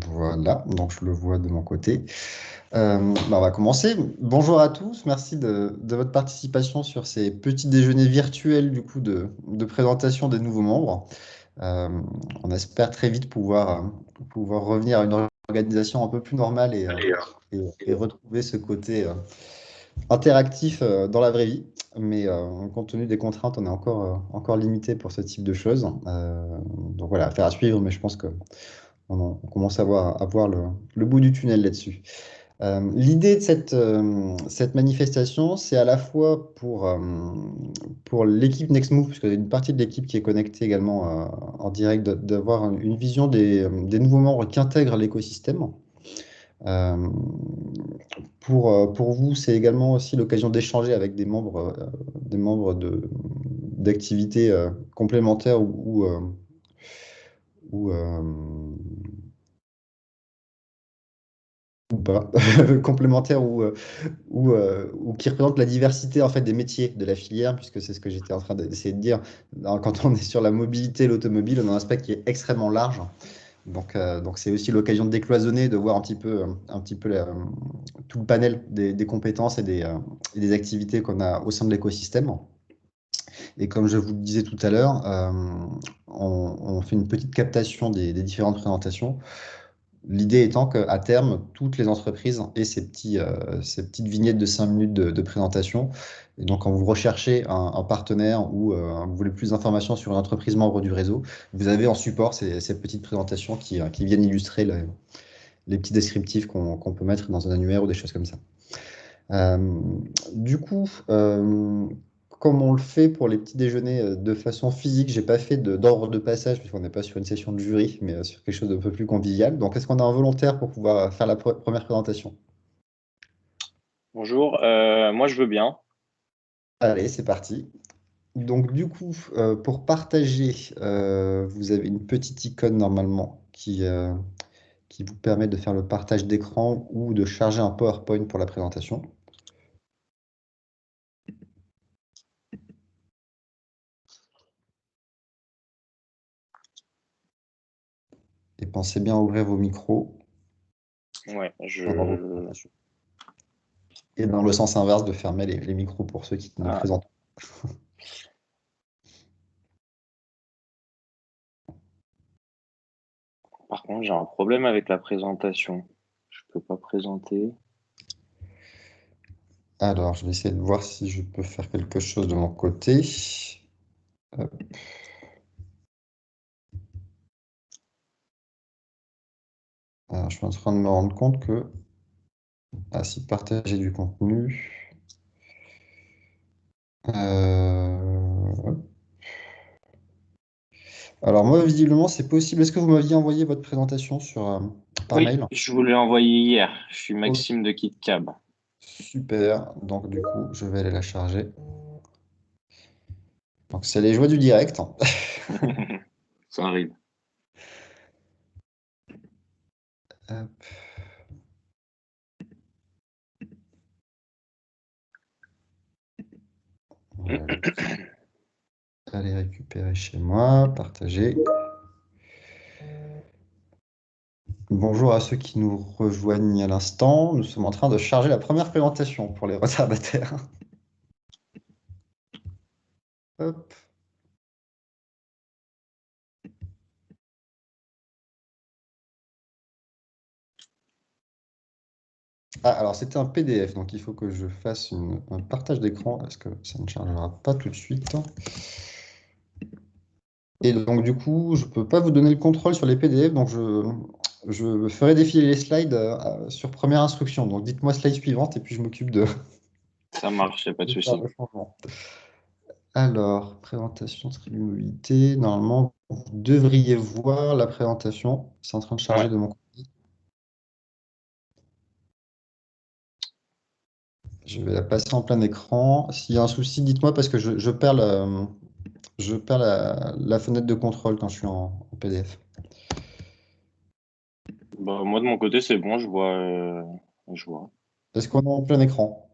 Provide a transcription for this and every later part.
Voilà, donc je le vois de mon côté. On va commencer. Bonjour à tous, merci de votre participation sur ces petits déjeuners virtuels de présentation des nouveaux membres. Euh, on espère très vite pouvoir revenir à une organisation un peu plus normale et retrouver ce côté interactif dans la vraie vie. Mais compte tenu des contraintes, on est encore limité pour ce type de choses. Donc voilà, affaire à suivre, mais je pense que on commence à voir le bout du tunnel là-dessus. L'idée de cette manifestation, c'est à la fois pour l'équipe Nextmove, parce qu'il y a une partie de l'équipe qui est connectée également en direct, d'avoir une vision des nouveaux membres qui intègrent l'écosystème. Euh, pour vous, c'est également aussi l'occasion d'échanger avec des membres d'activités complémentaires ou, euh, ou pas, complémentaires ou qui représentent la diversité en fait des métiers de la filière, puisque c'est ce que j'étais en train d'essayer de dire. Alors, quand on est sur la mobilité, l'automobile, on a un aspect qui est extrêmement large. Donc c'est aussi l'occasion de décloisonner, de voir un petit peu tout le panel des compétences et des activités qu'on a au sein de l'écosystème. Et comme je vous le disais tout à l'heure, on fait une petite captation des différentes présentations. L'idée étant qu'à terme, toutes les entreprises aient ces petites vignettes de 5 minutes de présentation. Et donc, quand vous recherchez un partenaire ou vous voulez plus d'informations sur une entreprise membre du réseau, vous avez en support ces petites présentations qui viennent illustrer les petits descriptifs qu'on peut mettre dans un annuaire ou des choses comme ça. Euh, du coup, comme on le fait pour les petits déjeuners de façon physique, j'ai pas fait d'ordre de passage puisqu'on n'est pas sur une session de jury, mais sur quelque chose d'un peu plus convivial. Donc, est-ce qu'on a un volontaire pour pouvoir faire la première présentation? Bonjour, moi je veux bien. Allez, c'est parti. Donc, du coup, pour partager, vous avez une petite icône normalement qui vous permet de faire le partage d'écran ou de charger un PowerPoint pour la présentation. Et pensez bien à ouvrir vos micros Ouais, pendant vos présentations. Et dans le sens inverse, de fermer les micros pour ceux qui ne ah, présentent par contre, j'ai un problème avec la présentation. Je peux pas présenter. pas. Alors, je vais essayer de voir si je peux faire quelque chose de mon côté. Hop. Alors, je suis en train de me rendre compte que, si partager du contenu. Hop. Alors, moi, visiblement, c'est possible. Est-ce que vous m'aviez envoyé votre présentation par Oui, mail? je vous l'ai envoyé hier. Je suis Oh, Maxime de KitKab. super. Donc, du coup, je vais aller la charger. Donc, c'est les joies du direct. Ça arrive. Hop. On va aller récupérer chez moi, partager. Bonjour à ceux qui nous rejoignent à l'instant. Nous sommes en train de charger la première présentation pour les retardataires. Hop. Ah, alors c'était un PDF, donc il faut que je fasse un partage d'écran parce que ça ne chargera pas tout de suite. Et donc du coup, je ne peux pas vous donner le contrôle sur les PDF, donc je ferai défiler les slides sur première instruction. Donc dites-moi slide suivante et puis je m'occupe Ça marche, y a pas de de faire souci. le changement. Alors, présentation de Tribu Mobilité. Normalement, vous devriez voir la présentation. C'est en train de charger Ouais. de mon côté. Je vais la passer en plein écran. S'il y a un souci, dites-moi parce que je perds la fenêtre de contrôle quand je suis en PDF. Bah, moi de mon côté, c'est bon, je vois. Est-ce qu'on est en plein écran?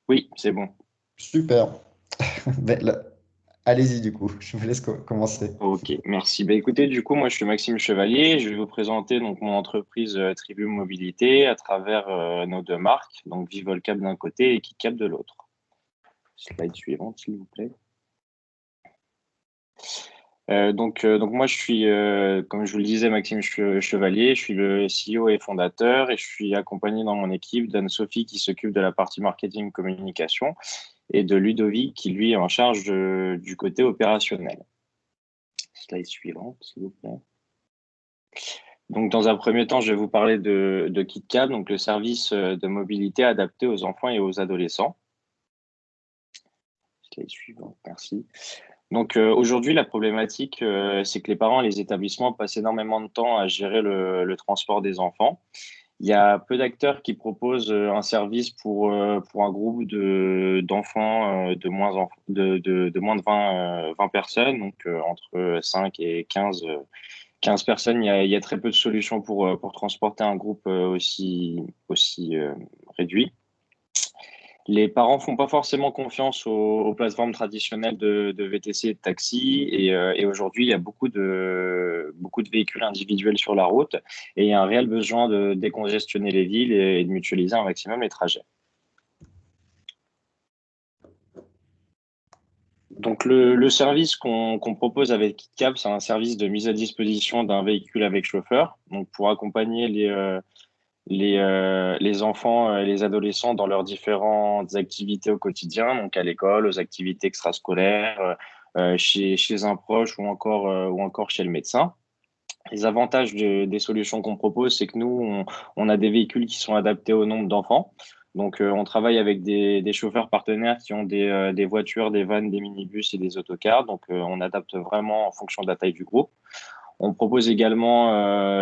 Oui, c'est bon. Super. Ben, Allez-y, du coup, je vous laisse commencer. Ok, merci. Bah, écoutez, du coup, moi, je suis Maxime Chevalier. Je vais vous présenter donc mon entreprise Tribu Mobilité à travers nos deux marques, donc Vivolcab d'un côté et KitKat de l'autre. Slide suivante, s'il vous plaît. Donc moi, je suis, comme je vous le disais, Maxime Chevalier. Je suis le CEO et fondateur et je suis accompagné dans mon équipe d'Anne-Sophie qui s'occupe de la partie marketing communication et de Ludovic qui, lui, est en charge du côté opérationnel. Slide suivante, s'il vous plaît. Donc, dans un premier temps, je vais vous parler de KitKat, donc le service de mobilité adapté aux enfants et aux adolescents. Slide suivante, merci. Donc, aujourd'hui, la problématique, c'est que les parents et les établissements passent énormément de temps à gérer le transport des enfants. Il y a peu d'acteurs qui proposent un service pour un groupe d'enfants de moins de 20 personnes, donc entre 5 et 15 personnes. Il y a très peu de solutions pour transporter un groupe aussi réduit. Les parents font pas forcément confiance aux plateformes traditionnelles de VTC et de taxi. Et aujourd'hui, il y a beaucoup de véhicules individuels sur la route. Et il y a un réel besoin de décongestionner les villes et de mutualiser un maximum les trajets. Donc, le service qu'on propose avec KitKat, c'est un service de mise à disposition d'un véhicule avec chauffeur. Donc, pour accompagner les enfants et les adolescents dans leurs différentes activités au quotidien, donc à l'école, aux activités extrascolaires, chez un proche ou encore chez le médecin. Les avantages des solutions qu'on propose, c'est que nous, on a des véhicules qui sont adaptés au nombre d'enfants. Donc, on travaille avec des chauffeurs partenaires qui ont des voitures, des vannes, des minibus et des autocars. Donc, on adapte vraiment en fonction de la taille du groupe. On propose également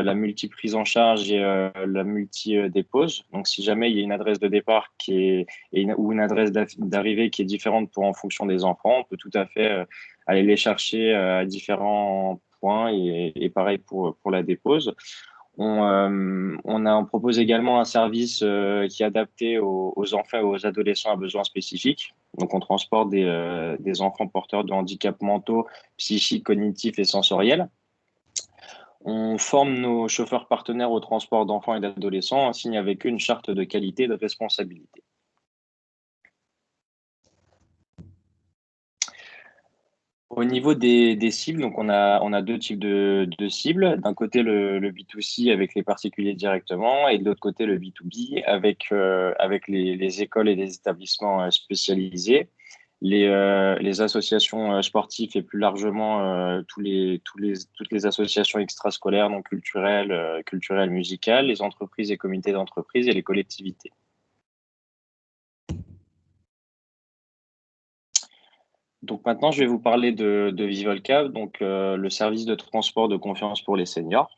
la multi-prise en charge et la multi-dépose. Donc, si jamais il y a une adresse de départ ou une adresse d'arrivée qui est différente en fonction des enfants, on peut tout à fait aller les chercher à différents points et pareil pour la dépose. On propose également un service qui est adapté aux enfants et aux adolescents à besoins spécifiques. Donc, on transporte des enfants porteurs de handicaps mentaux, psychiques, cognitifs et sensoriels. On forme nos chauffeurs partenaires au transport d'enfants et d'adolescents, on signe avec eux une charte de qualité et de responsabilité. Au niveau des cibles, donc on a deux types de cibles. D'un côté, le B2C avec les particuliers directement et de l'autre côté, le B2B avec les écoles et les établissements spécialisés, les associations sportives et plus largement toutes les associations extrascolaires, donc culturelles, musicales, les entreprises et comités d'entreprise et les collectivités. Donc maintenant, je vais vous parler de Vivolcab, donc le service de transport de confiance pour les seniors.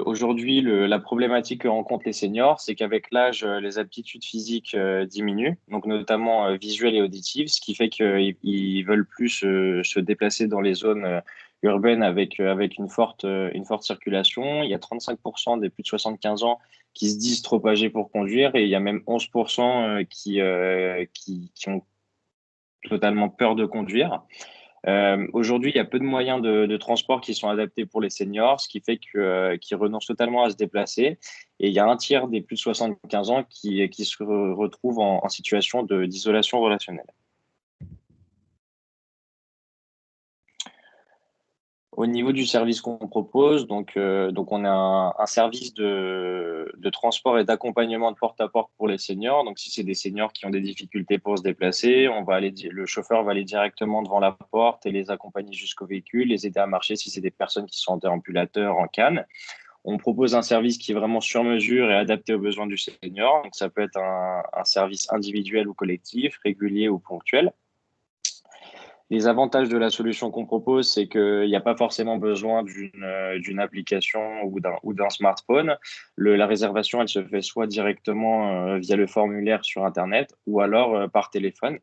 Aujourd'hui, la problématique que rencontrent les seniors, c'est qu'avec l'âge, les aptitudes physiques diminuent, donc notamment visuelles et auditives, ce qui fait qu'ils veulent plus se déplacer dans les zones urbaines avec une forte circulation. Il y a 35% des plus de 75 ans qui se disent trop âgés pour conduire et il y a même 11% qui ont totalement peur de conduire. Aujourd'hui, il y a peu de moyens de transport qui sont adaptés pour les seniors, ce qui fait qu'ils renoncent totalement à se déplacer. Et il y a un tiers des plus de 75 ans qui se retrouvent en situation d'isolation relationnelle. Au niveau du service qu'on propose, donc on a un service de transport et d'accompagnement de porte à porte pour les seniors. Donc si c'est des seniors qui ont des difficultés pour se déplacer, le chauffeur va aller directement devant la porte et les accompagner jusqu'au véhicule, les aider à marcher si c'est des personnes qui sont en déambulateur, en canne. On propose un service qui est vraiment sur mesure et adapté aux besoins du senior. Donc ça peut être un service individuel ou collectif, régulier ou ponctuel. Les avantages de la solution qu'on propose, c'est qu'il n'y a pas forcément besoin d'une application ou d'un smartphone. La réservation, elle se fait soit directement via le formulaire sur Internet ou alors par téléphone.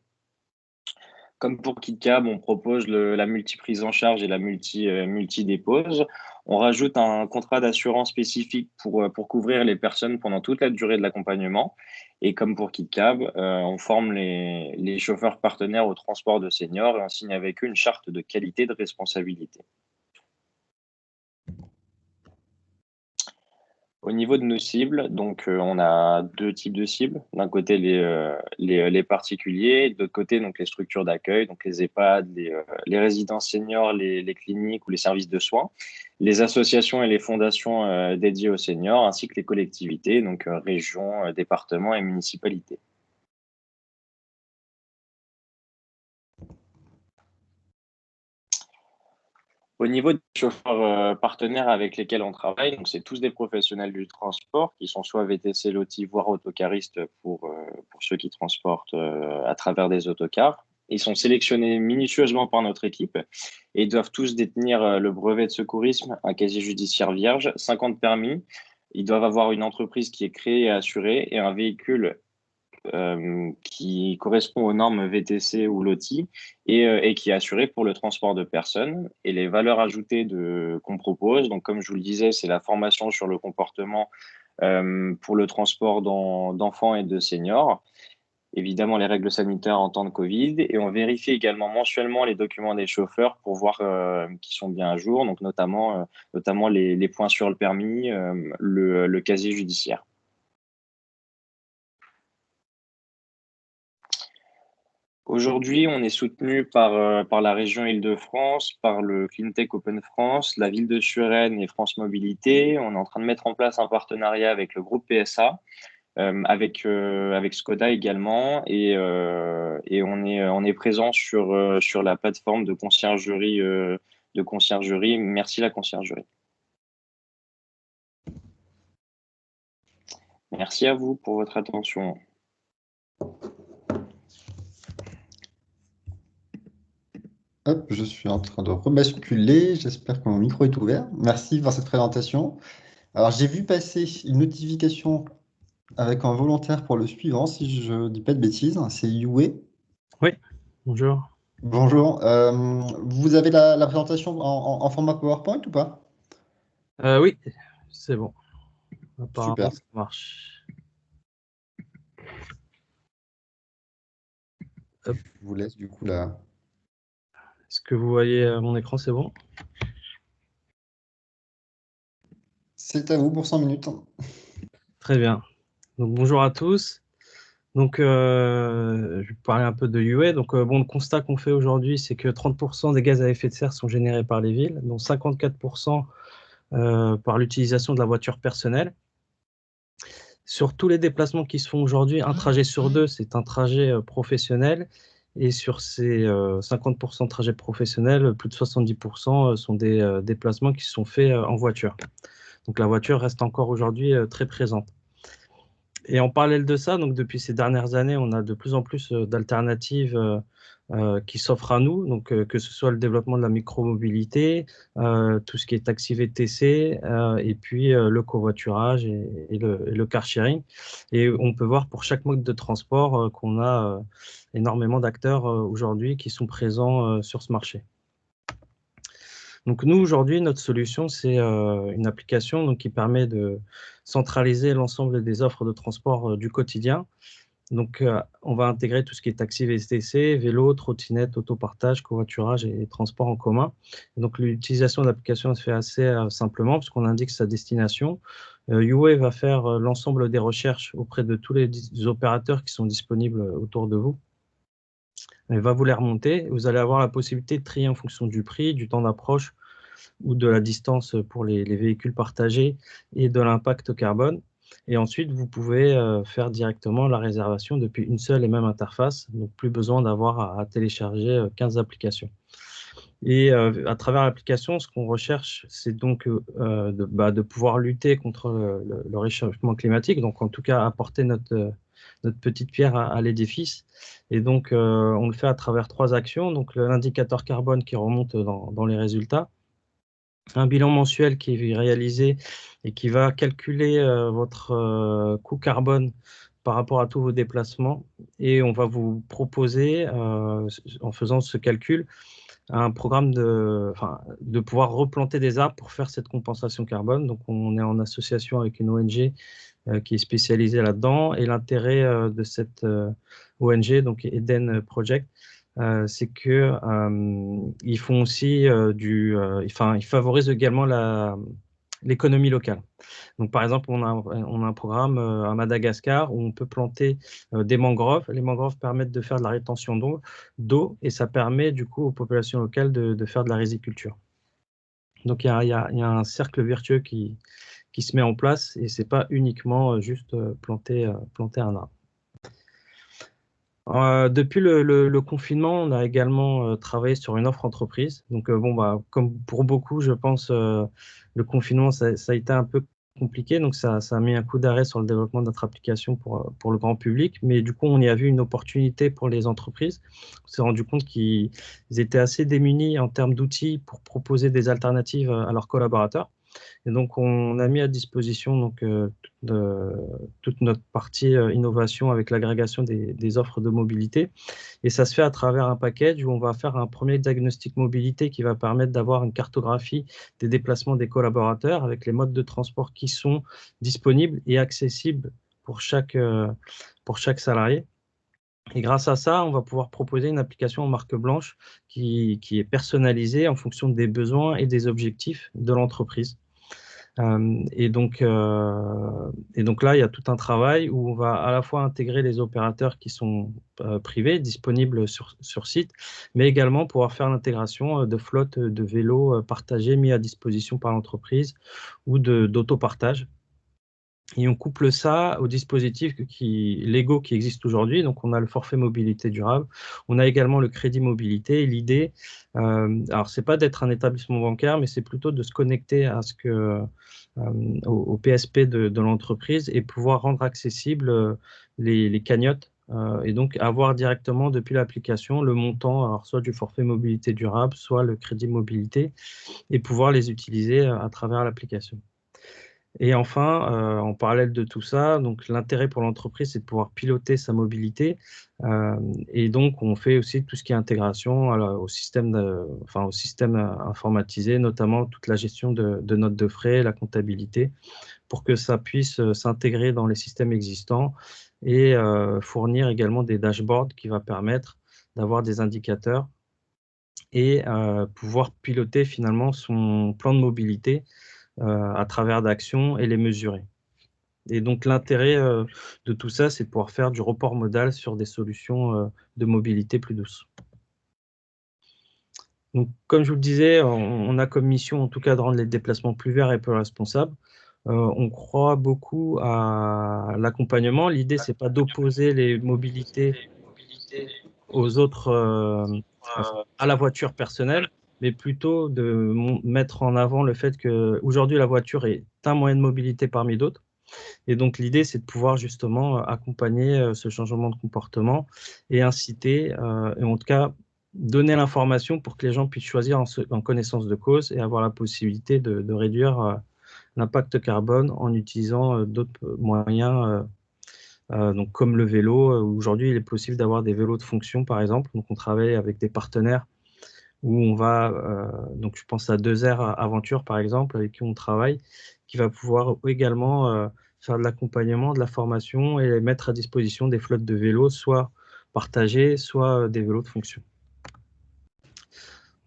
Comme pour KitKab, on propose la multi-prise en charge et la multi-dépose. On rajoute un contrat d'assurance spécifique pour couvrir les personnes pendant toute la durée de l'accompagnement. Et comme pour KitKab, on forme les chauffeurs partenaires au transport de seniors et on signe avec eux une charte de qualité de responsabilité. Au niveau de nos cibles, donc on a deux types de cibles. D'un côté, les particuliers, de l'autre côté, donc les structures d'accueil, donc les EHPAD, les résidences seniors, les cliniques ou les services de soins, les associations et les fondations dédiées aux seniors, ainsi que les collectivités, donc régions, départements et municipalités. Au niveau des chauffeurs partenaires avec lesquels on travaille, donc c'est tous des professionnels du transport qui sont soit VTC, LOTI, voire autocaristes pour ceux qui transportent à travers des autocars. Ils sont sélectionnés minutieusement par notre équipe et doivent tous détenir le brevet de secourisme, un casier judiciaire vierge, 50 permis. Ils doivent avoir une entreprise qui est créée et assurée et un véhicule qui correspond aux normes VTC ou LOTI et qui est assuré pour le transport de personnes. Et les valeurs ajoutées qu'on propose, donc comme je vous le disais, c'est la formation sur le comportement pour le transport d'enfants et de seniors. Évidemment, les règles sanitaires en temps de Covid. Et on vérifie également mensuellement les documents des chauffeurs pour voir qu'ils sont bien à jour, donc notamment les points sur le permis, le casier judiciaire. Aujourd'hui, on est soutenu par la région Île-de-France, par le CleanTech Open France, la ville de Suresnes et France Mobilité. On est en train de mettre en place un partenariat avec le groupe PSA, avec Skoda également, et on est présent sur la plateforme de conciergerie, Merci la conciergerie. Merci à vous pour votre attention. Hop, je suis en train de rebasculer. J'espère que mon micro est ouvert. Merci pour cette présentation. Alors, j'ai vu passer une notification avec un volontaire pour le suivant, si je ne dis pas de bêtises. C'est Yue. Oui, bonjour. Bonjour. Vous avez la présentation en format PowerPoint ou pas? Oui, c'est bon. Apparemment, Super. ça marche. Hop. Je vous laisse du coup là. Est-ce que vous voyez mon écran, c'est bon? C'est à vous pour 5 minutes. Très bien. Donc, bonjour à tous. Donc, je vais parler un peu de UA. Donc, le constat qu'on fait aujourd'hui, c'est que 30% des gaz à effet de serre sont générés par les villes, dont 54% par l'utilisation de la voiture personnelle. Sur tous les déplacements qui se font aujourd'hui, un trajet sur deux, c'est un trajet professionnel. Et sur ces 50% de trajets professionnels, plus de 70% sont des déplacements qui sont faits en voiture. Donc la voiture reste encore aujourd'hui très présente. Et en parallèle de ça, donc depuis ces dernières années, on a de plus en plus d'alternatives qui s'offrent à nous, donc que ce soit le développement de la micromobilité, tout ce qui est taxi VTC, et puis le covoiturage et le car sharing. Et on peut voir pour chaque mode de transport qu'on a énormément d'acteurs aujourd'hui qui sont présents sur ce marché. Donc nous, aujourd'hui, notre solution, c'est une application donc, qui permet de centraliser l'ensemble des offres de transport du quotidien. Donc, on va intégrer tout ce qui est taxi VTC, vélo, trottinette, autopartage, covoiturage et transport en commun. Et donc, l'utilisation de l'application se fait assez simplement puisqu'on indique sa destination. UA va faire l'ensemble des recherches auprès de tous les opérateurs qui sont disponibles autour de vous. Elle va vous les remonter. Vous allez avoir la possibilité de trier en fonction du prix, du temps d'approche ou de la distance pour les véhicules partagés et de l'impact carbone. Et ensuite, vous pouvez faire directement la réservation depuis une seule et même interface, donc plus besoin d'avoir à télécharger 15 applications. Et à travers l'application, ce qu'on recherche, c'est donc de pouvoir lutter contre le réchauffement climatique, donc en tout cas apporter notre petite pierre à l'édifice. Et donc, on le fait à travers 3 actions, donc l'indicateur carbone qui remonte dans les résultats, un bilan mensuel qui est réalisé et qui va calculer votre coût carbone par rapport à tous vos déplacements et on va vous proposer, en faisant ce calcul, un programme de pouvoir replanter des arbres pour faire cette compensation carbone. Donc, on est en association avec une ONG qui est spécialisée là-dedans. Et l'intérêt de cette ONG, donc Eden Project, c'est que ils font aussi ils favorisent également l'économie locale. Donc, par exemple, on a un programme à Madagascar où on peut planter des mangroves. Les mangroves permettent de faire de la rétention d'eau et ça permet du coup aux populations locales de faire de la riziculture. Donc, il y a un cercle vertueux qui se met en place et c'est pas uniquement juste planter un arbre. Depuis le confinement, on a également travaillé sur une offre entreprise. Donc, comme pour beaucoup, je pense, le confinement, ça a été un peu compliqué. Donc, ça a mis un coup d'arrêt sur le développement de notre application pour le grand public. Mais du coup, on y a vu une opportunité pour les entreprises. On s'est rendu compte qu'ils étaient assez démunis en termes d'outils pour proposer des alternatives à leurs collaborateurs. Et donc, on a mis à disposition donc, toute notre partie innovation avec l'agrégation des offres de mobilité. Et ça se fait à travers un package où on va faire un premier diagnostic mobilité qui va permettre d'avoir une cartographie des déplacements des collaborateurs avec les modes de transport qui sont disponibles et accessibles pour chaque salarié. Et grâce à ça, on va pouvoir proposer une application en marque blanche qui est personnalisée en fonction des besoins et des objectifs de l'entreprise. Et donc là, il y a tout un travail où on va à la fois intégrer les opérateurs qui sont privés, disponibles sur site, mais également pouvoir faire l'intégration de flottes de vélos partagés mis à disposition par l'entreprise ou d'autopartage. Et on couple ça aux dispositifs légaux qui existent aujourd'hui. Donc, on a le forfait mobilité durable. On a également le crédit mobilité. Et l'idée, alors, c'est pas d'être un établissement bancaire, mais c'est plutôt de se connecter à au PSP de l'entreprise et pouvoir rendre accessibles les cagnottes. Et donc, avoir directement depuis l'application le montant, alors soit du forfait mobilité durable, soit le crédit mobilité, et pouvoir les utiliser à travers l'application. Et enfin, en parallèle de tout ça, donc l'intérêt pour l'entreprise, c'est de pouvoir piloter sa mobilité. Et donc, on fait aussi tout ce qui est intégration au système informatisé, notamment toute la gestion de notes de frais, la comptabilité, pour que ça puisse s'intégrer dans les systèmes existants et fournir également des dashboards qui va permettre d'avoir des indicateurs et pouvoir piloter finalement son plan de mobilité à travers d'actions et les mesurer. Et donc l'intérêt de tout ça, c'est de pouvoir faire du report modal sur des solutions de mobilité plus douces. Donc, comme je vous le disais, on a comme mission en tout cas de rendre les déplacements plus verts et plus responsables. On croit beaucoup à l'accompagnement. L'idée, c'est pas d'opposer les mobilités aux autres, à la voiture personnelle, mais plutôt de mettre en avant le fait qu'aujourd'hui, la voiture est un moyen de mobilité parmi d'autres. Et donc, l'idée, c'est de pouvoir justement accompagner ce changement de comportement et inciter, et en tout cas, donner l'information pour que les gens puissent choisir en connaissance de cause et avoir la possibilité de réduire l'impact carbone en utilisant d'autres moyens, donc comme le vélo. Aujourd'hui, il est possible d'avoir des vélos de fonction, par exemple. Donc, on travaille avec des partenaires où on va, donc je pense à 2R Aventure, par exemple, avec qui on travaille, qui va pouvoir également faire de l'accompagnement, de la formation et mettre à disposition des flottes de vélos, soit partagées, soit des vélos de fonction.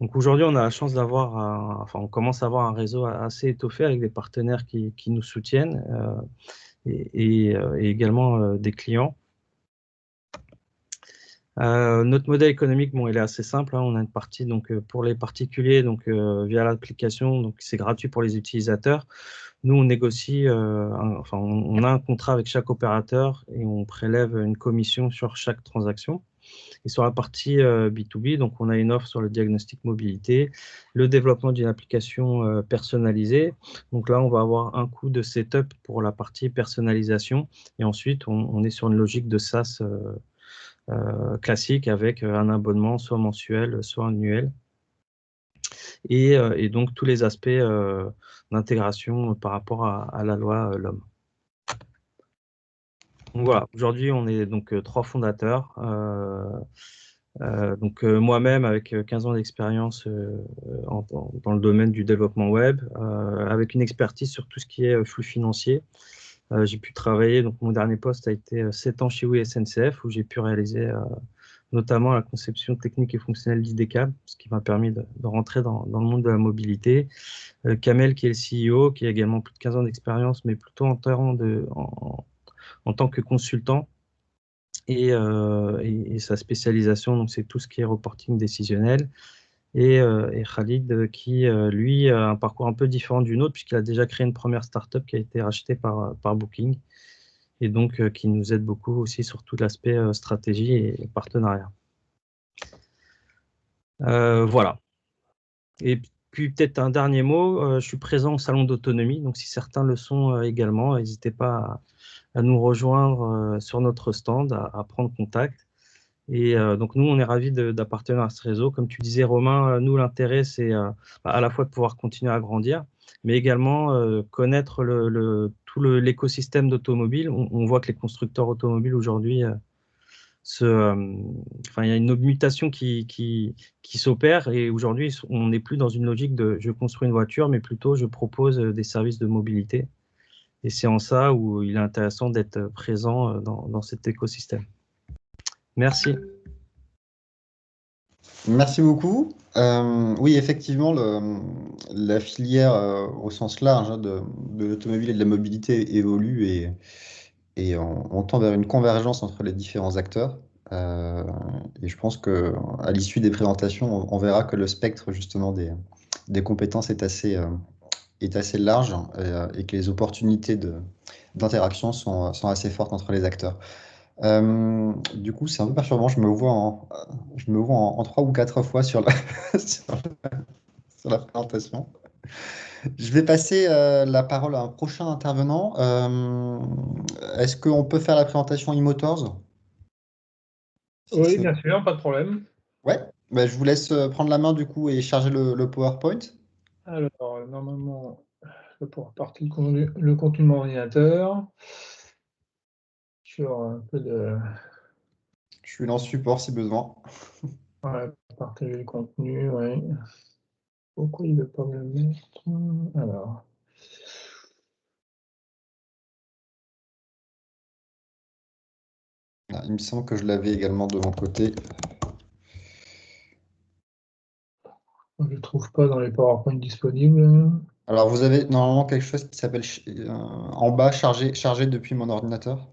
Donc aujourd'hui, on a la chance d'avoir, on commence à avoir un réseau assez étoffé avec des partenaires qui nous soutiennent et également des clients. Notre modèle économique, il est assez simple, hein. On a une partie donc pour les particuliers, donc via l'application, donc c'est gratuit pour les utilisateurs. Nous, on négocie, on a un contrat avec chaque opérateur et on prélève une commission sur chaque transaction. Et sur la partie B2B, donc on a une offre sur le diagnostic mobilité, le développement d'une application personnalisée. Donc là, on va avoir un coût de setup pour la partie personnalisation et ensuite, on est sur une logique de SaaS classique avec un abonnement soit mensuel, soit annuel. Et donc tous les aspects d'intégration par rapport à la loi LOM. Donc voilà, aujourd'hui, on est donc 3 fondateurs. Donc moi-même, avec 15 ans d'expérience dans le domaine du développement web, avec une expertise sur tout ce qui est flux financier. J'ai pu travailler, donc mon dernier poste a été 7 ans chez Oui SNCF, où j'ai pu réaliser notamment la conception technique et fonctionnelle d'IDCAB, ce qui m'a permis de rentrer dans le monde de la mobilité. Kamel, qui est le CEO, qui a également plus de 15 ans d'expérience, mais plutôt en tant que consultant. Et sa spécialisation, donc c'est tout ce qui est reporting décisionnel. Et Khalid, qui lui a un parcours un peu différent du nôtre, puisqu'il a déjà créé une première startup qui a été rachetée par Booking, et donc qui nous aide beaucoup aussi sur tout l'aspect stratégie et partenariat. Voilà. Et puis peut-être un dernier mot, je suis présent au salon d'autonomie, donc si certains le sont également, n'hésitez pas à nous rejoindre sur notre stand, à prendre contact. Et donc nous, on est ravis d'appartenir à ce réseau. Comme tu disais, Romain, nous, l'intérêt, c'est à la fois de pouvoir continuer à grandir, mais également connaître tout l'écosystème d'automobile. On voit que les constructeurs automobiles aujourd'hui, il y a une mutation qui s'opère, et aujourd'hui, on n'est plus dans une logique de je construis une voiture, mais plutôt je propose des services de mobilité. Et c'est en ça où il est intéressant d'être présent dans cet écosystème. Merci. Merci beaucoup. Oui, effectivement, la filière au sens large hein, de l'automobile et de la mobilité évolue et on tend vers une convergence entre les différents acteurs. Et je pense qu'à l'issue des présentations, on verra que le spectre justement des compétences est assez large et que les opportunités d'interaction sont assez fortes entre les acteurs. Du coup, c'est un peu perturbant. Je me vois en 3 ou 4 fois sur sur la présentation. Je vais passer la parole à un prochain intervenant. Est-ce qu'on peut faire la présentation eMotors? Oui, bien sûr, pas de problème. Ouais, bah, je vous laisse prendre la main du coup et charger le PowerPoint. Alors, normalement, je vais pouvoir partir le contenu de mon ordinateur. Sur un peu de. Je suis là en support si besoin. Ouais, partager le contenu, oui. Pourquoi il ne veut pas me le mettre? Alors. Ah, il me semble que je l'avais également de mon côté. Je ne le trouve pas dans les PowerPoint disponibles. Alors, vous avez normalement quelque chose qui s'appelle en bas chargé depuis mon ordinateur.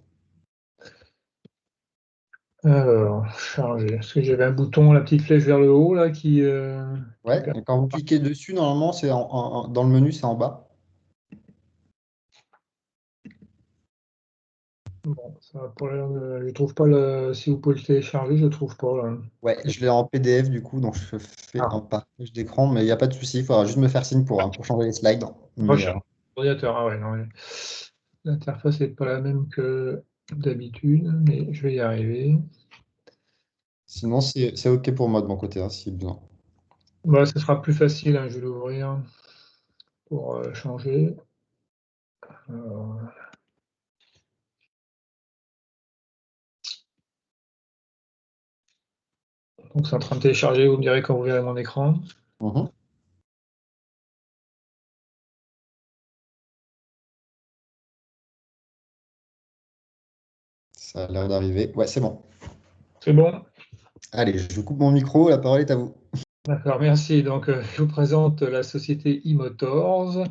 Alors, charger. Est-ce que j'avais un bouton, la petite flèche vers le haut, là, qui. Ouais, et quand vous cliquez dessus, normalement, c'est dans le menu, c'est en bas. Bon, ça a pas l'air de. Je ne trouve pas le. Si vous pouvez le télécharger, je ne trouve pas, là. Ouais, je l'ai en PDF du coup, donc je fais un partage d'écran, mais il n'y a pas de souci, il faudra juste me faire signe pour changer les slides. Mais, Ordinateur, ah ouais, non. L'interface n'est pas la même que d'habitude, mais je vais y arriver. sinon, c'est OK pour moi de mon côté, hein, si besoin. Bah, ce sera plus facile, hein, je vais l'ouvrir pour changer. Alors, donc c'est en train de télécharger, vous me direz quand vous verrez mon écran. Ça a l'air d'arriver. Ouais, c'est bon. C'est bon? Allez, je coupe mon micro, la parole est à vous. D'accord, merci. Donc, je vous présente la société eMotors.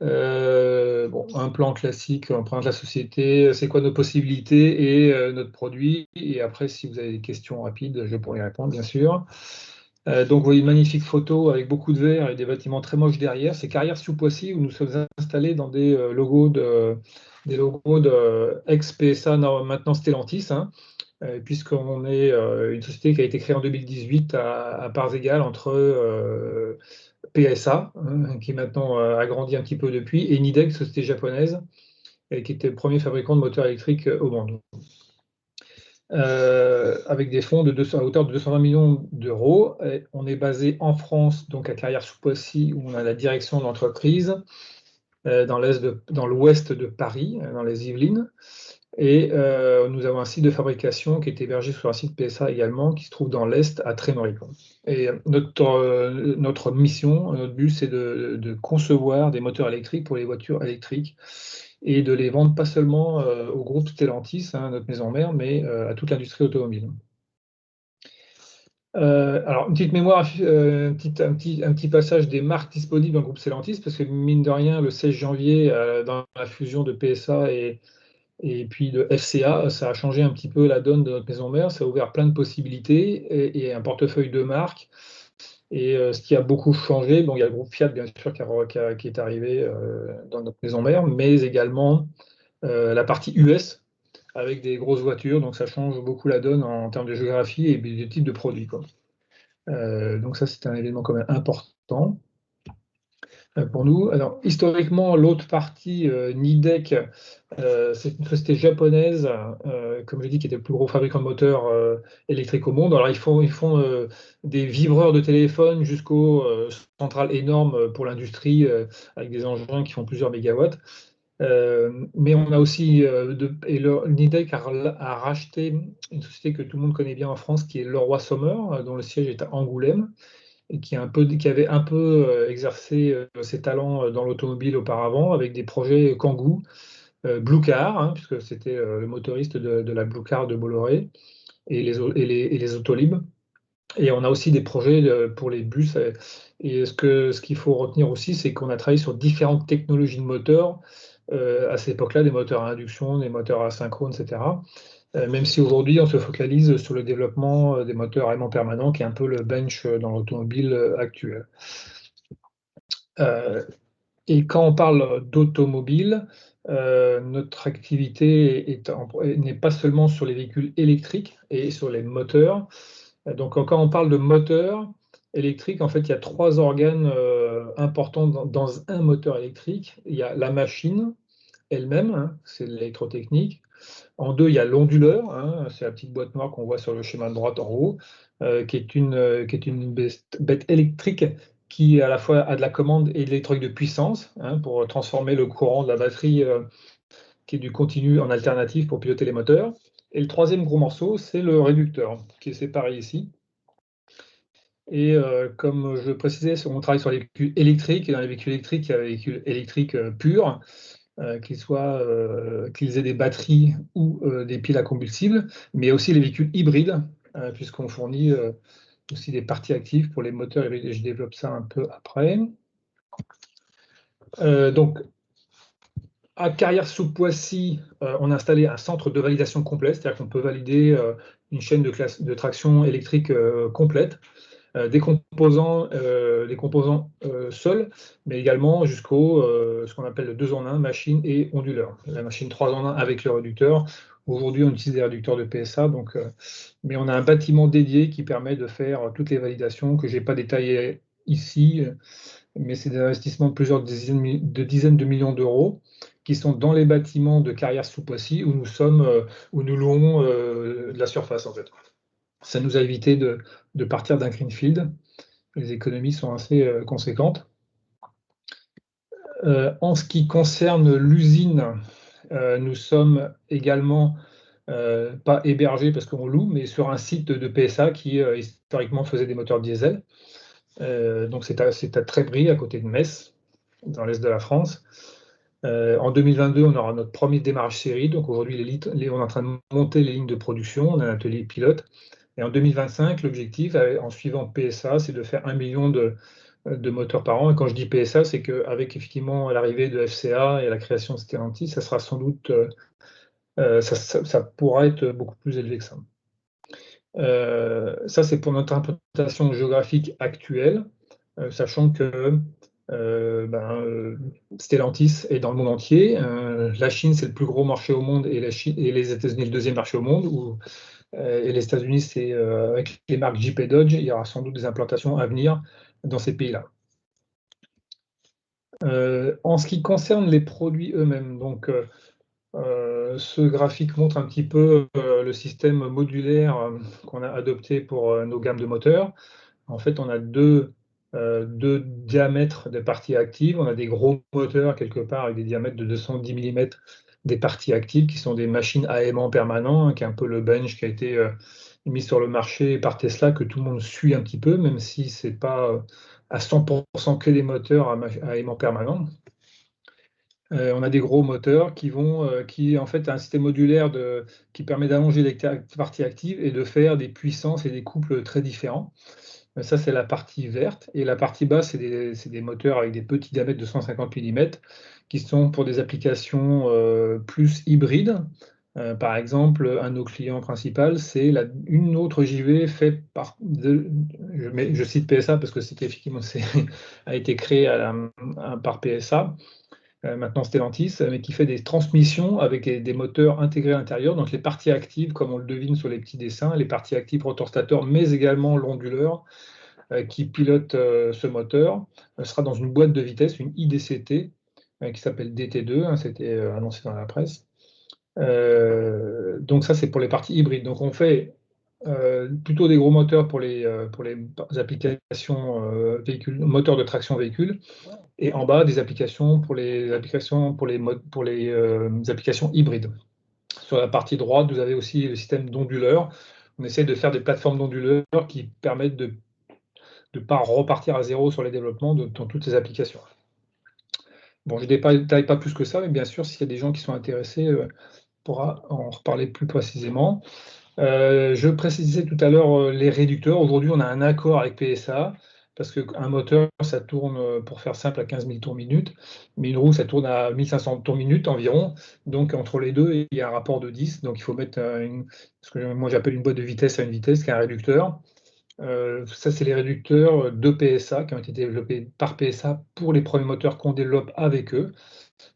Bon, un plan classique, on présente la société, c'est quoi nos possibilités et notre produit. Et après, si vous avez des questions rapides, je pourrai y répondre, bien sûr. Donc, vous voyez une magnifique photo avec beaucoup de verre et des bâtiments très moches derrière. C'est Carrières-sous-Poissy, où nous sommes installés dans des logos de ex-PSA, maintenant Stellantis, hein, puisqu'on est une société qui a été créée en 2018 à parts égales entre PSA, hein, qui maintenant a grandi un petit peu depuis, et Nidec, société japonaise, qui était le premier fabricant de moteurs électriques au monde. Avec des fonds à hauteur de 220 millions d'euros. On est basé en France, donc à Carrières-sous-Poissy, où on a la direction de l'entreprise, dans l'ouest de Paris, dans les Yvelines. Et nous avons un site de fabrication qui est hébergé sur un site PSA également, qui se trouve dans l'Est, à Trémory. Et notre mission, notre but, c'est de concevoir des moteurs électriques pour les voitures électriques et de les vendre pas seulement au groupe Stellantis, notre maison mère, mais à toute l'industrie automobile. Alors, une petite mémoire, un petit passage des marques disponibles dans le groupe Stellantis, parce que mine de rien, le 16 janvier, dans la fusion de PSA et puis de FCA, ça a changé un petit peu la donne de notre maison mère, ça a ouvert plein de possibilités et un portefeuille de marques. Et ce qui a beaucoup changé, bon, il y a le groupe Fiat, bien sûr, qui est arrivé dans notre maison mère, mais également la partie US, avec des grosses voitures, donc ça change beaucoup la donne en termes de géographie et de type de produit, quoi. Donc ça, c'est un élément quand même important pour nous. Alors, historiquement, l'autre partie, Nidec, c'est une société japonaise, comme je dis, qui était le plus gros fabricant de moteurs électriques au monde. Alors, ils font des vibreurs de téléphone jusqu'aux centrales énormes pour l'industrie, avec des engins qui font plusieurs mégawatts. Mais on a aussi, Nidec a racheté une société que tout le monde connaît bien en France, qui est Leroy Sommer, dont le siège est à Angoulême, et qui avait un peu exercé ses talents dans l'automobile auparavant, avec des projets Kangoo, Blue Car, puisque c'était le motoriste de la Blue Car de Bolloré, et les Autolib. Et on a aussi des projets pour les bus. Et ce qu'il faut retenir aussi, c'est qu'on a travaillé sur différentes technologies de moteurs à cette époque-là, des moteurs à induction, des moteurs asynchrone, etc. Même si aujourd'hui, on se focalise sur le développement des moteurs à aimant permanent, qui est un peu le bench dans l'automobile actuel. Et quand on parle d'automobile, notre activité n'est pas seulement sur les véhicules électriques et sur les moteurs. Donc, quand on parle de moteur électrique, en fait, il y a trois organes importants dans un moteur électrique. Il y a la machine elle-même, c'est l'électrotechnique. En deux, il y a l'onduleur, c'est la petite boîte noire qu'on voit sur le schéma de droite en haut, qui est une bête électrique qui à la fois a de la commande et de l'électronique de puissance, pour transformer le courant de la batterie qui est du continu en alternative pour piloter les moteurs. Et le troisième gros morceau, c'est le réducteur, qui est séparé ici. Et comme je précisais, on travaille sur les véhicules électriques, et dans les véhicules électriques, il y a les véhicules électriques purs, qu'ils aient des batteries ou des piles à combustible, mais aussi les véhicules hybrides, puisqu'on fournit aussi des parties actives pour les moteurs hybrides, et je développe ça un peu après. Donc, à Carrières-sous-Poissy, on a installé un centre de validation complet, c'est-à-dire qu'on peut valider une chaîne de traction électrique complète, des composants seuls, mais également jusqu'au ce qu'on appelle le 2 en 1, machine et onduleur. La machine 3 en 1 avec le réducteur. Aujourd'hui, on utilise des réducteurs de PSA, mais on a un bâtiment dédié qui permet de faire toutes les validations que je n'ai pas détaillées ici, mais c'est des investissements de plusieurs dizaines de millions d'euros qui sont dans les bâtiments de Carrières-sous-Poissy où nous louons de la surface, en fait. Ça nous a évité de partir d'un greenfield. Les économies sont assez conséquentes. En ce qui concerne l'usine, nous sommes également pas hébergés parce qu'on loue, mais sur un site de PSA qui historiquement faisait des moteurs diesel. Donc c'est à Trébris, à côté de Metz, dans l'est de la France. En 2022, on aura notre premier démarrage série. Donc aujourd'hui, on est en train de monter les lignes de production. On a un atelier pilote. Et en 2025, l'objectif, en suivant PSA, c'est de faire 1 million de moteurs par an. Et quand je dis PSA, c'est qu'avec effectivement l'arrivée de FCA et la création de Stellantis, ça sera sans doute, ça pourra être beaucoup plus élevé que ça. Ça, c'est pour notre implantation géographique actuelle, sachant que Stellantis est dans le monde entier. La Chine, c'est le plus gros marché au monde, et les États-Unis, le deuxième marché au monde. Et les États-Unis, c'est avec les marques Jeep et Dodge, il y aura sans doute des implantations à venir dans ces pays-là. En ce qui concerne les produits eux-mêmes, donc ce graphique montre un petit peu le système modulaire qu'on a adopté pour nos gammes de moteurs. En fait, on a deux diamètres de parties actives. On a des gros moteurs quelque part avec des diamètres de 210 mm des parties actives qui sont des machines à aimant permanent, hein, qui est un peu le bench qui a été mis sur le marché par Tesla, que tout le monde suit un petit peu, même si ce n'est pas à 100% que des moteurs à aimant permanent. On a des gros moteurs qui en fait, un système modulaire qui permet d'allonger les parties actives et de faire des puissances et des couples très différents. Ça, c'est la partie verte. Et la partie basse, c'est des moteurs avec des petits diamètres de 150 mm qui sont pour des applications plus hybrides. Par exemple, un de nos clients principaux, c'est une autre JV faite par... je cite PSA parce que c'était effectivement a été créé par PSA. Maintenant Stellantis, mais qui fait des transmissions avec des moteurs intégrés à l'intérieur. Donc les parties actives, comme on le devine sur les petits dessins, les parties actives rotor-stator, mais également l'onduleur qui pilote ce moteur, sera dans une boîte de vitesse, une IDCT, qui s'appelle DT2, hein, c'était annoncé dans la presse. Donc ça, c'est pour les parties hybrides. Donc on fait plutôt des gros moteurs pour les applications véhicules, moteurs de traction véhicule, et en bas des applications pour les applications hybrides. Sur la partie droite, vous avez aussi le système d'onduleurs. On essaie de faire des plateformes d'onduleurs qui permettent de ne pas repartir à zéro sur les développements dans toutes ces applications. Bon, je ne détaille pas plus que ça, mais bien sûr, s'il y a des gens qui sont intéressés, on pourra en reparler plus précisément. Je précisais tout à l'heure les réducteurs. Aujourd'hui, on a un accord avec PSA, parce qu'un moteur, ça tourne, pour faire simple, à 15 000 tours minute, mais une roue, ça tourne à 1500 tours minute environ. Donc, entre les deux, il y a un rapport de 10. Donc, il faut mettre ce que moi j'appelle une boîte de vitesse à une vitesse, qui est un réducteur. Ça, c'est les réducteurs de PSA qui ont été développés par PSA pour les premiers moteurs qu'on développe avec eux.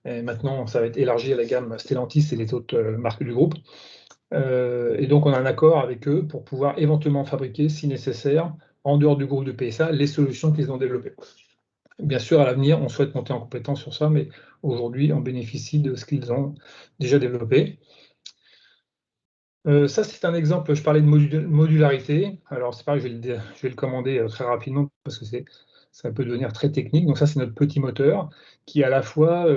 Et maintenant, ça va être élargi à la gamme Stellantis et les autres marques du groupe. Et donc, on a un accord avec eux pour pouvoir éventuellement fabriquer, si nécessaire, en dehors du groupe de PSA, les solutions qu'ils ont développées. Bien sûr, à l'avenir, on souhaite monter en compétence sur ça, mais aujourd'hui, on bénéficie de ce qu'ils ont déjà développé. Ça, c'est un exemple, je parlais de modularité. Alors, c'est pareil, je vais le commander très rapidement parce que ça peut devenir très technique. Donc ça, c'est notre petit moteur qui, à la fois,